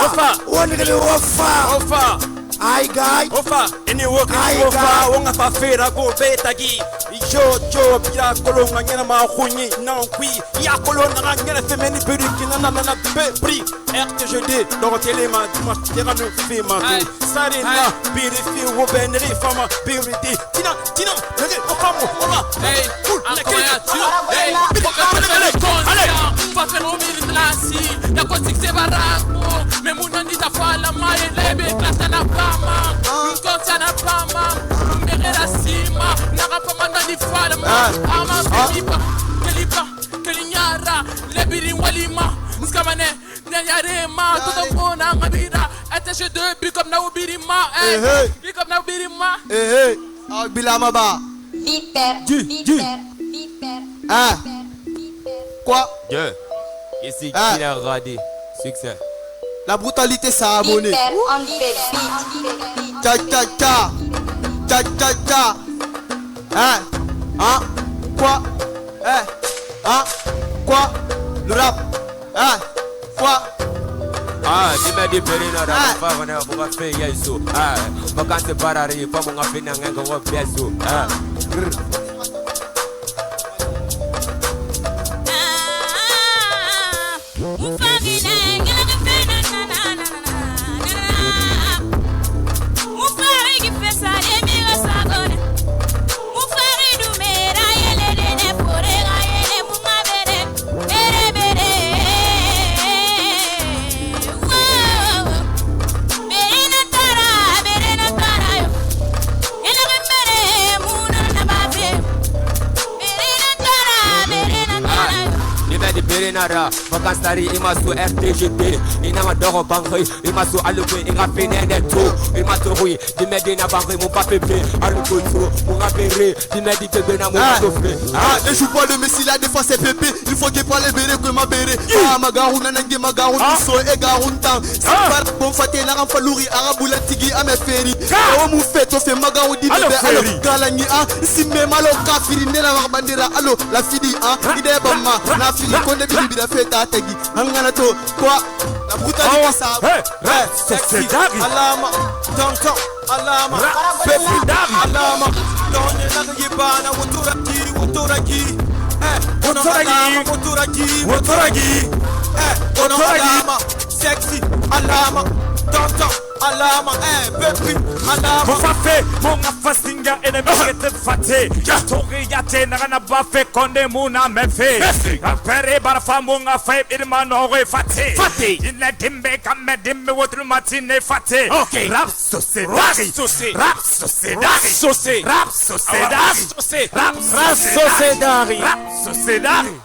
Speaker 6: Ai guy.
Speaker 13: Ofa, any work ofa, wonga pa fera go betagi. Jo bia kolonga ngena ma khunyi na kui. Ya kolonga ngena femeni periki na bri. RTGD dans téléma dimanche tera no fema. Sarina birifi wo benri fama biridi. Tina, nege ofamo ola.
Speaker 3: Hey, hey, allez, va faire au milieu de la scie. Y'a quoi que c'est baraco, mais mon nom dit ta foi la maille, les bêtes, la tanapama, une continana pama, une la cima, n'a pas mal de femme, ama, Kelinyara, les biri walima, Skamane, Nyarema, tout le monde a mabira, attaché de big comme Naubirima, big comme Naubirima,
Speaker 21: Bilamaba. Ah. Quoi?
Speaker 19: Dieu. Ici, qui a radé. Succès.
Speaker 21: La brutalité, ça a abonné. Tcha. Hein? Hein? Quoi? Hein? Quoi? Le rap? Hein? Quoi?
Speaker 19: Ah, dis-moi des pérines, pas venir pour faire yaïso. Ah, vacances c'est pas rare, pas mon affaire n'a rien qu'on va faire so. Ah. Nara, vacances tari, il m'a sous RTGD, il n'a pas d'or banque, il m'a sous alloué, il a fait net tout, il m'a trouvé, il m'a dit n'a pas mon papier, alloué, mon apéré, il m'a dit que ben à mon offre.
Speaker 21: Ah, ne joue pas le Messi là, des fois c'est pépé, il faut qu'il parle béré que ma béré. Ah, magarou, nanangi, magarou, so et garou tan. C'est pas bon faté, n'a pas louri, araboula tigi, à mes ferry. Oh, mon fait, on fait magarou, dit bébé, allo, galani, ah, si même allo, kafiri, n'est la bandera, allo, la fille, ah, il est bon, la fille, qu'on est la fête à Tagi, Anganato, quoi? La brutalité, ça.
Speaker 8: C'est dingue.
Speaker 21: Alama, tonton, alama, alama, donne la yebana, Wotoragi, alama, sexy, alama, tonton, alama, baby, alama.
Speaker 8: Mon fait, mon fasinga et ne mérite faté. Yatori yate nagana bafe konde muna mefe. Apere barfa monga fait irmano re faté. Il est dimbe comme dimbe votre matine faté. Rap sociédari. Rap sociédari.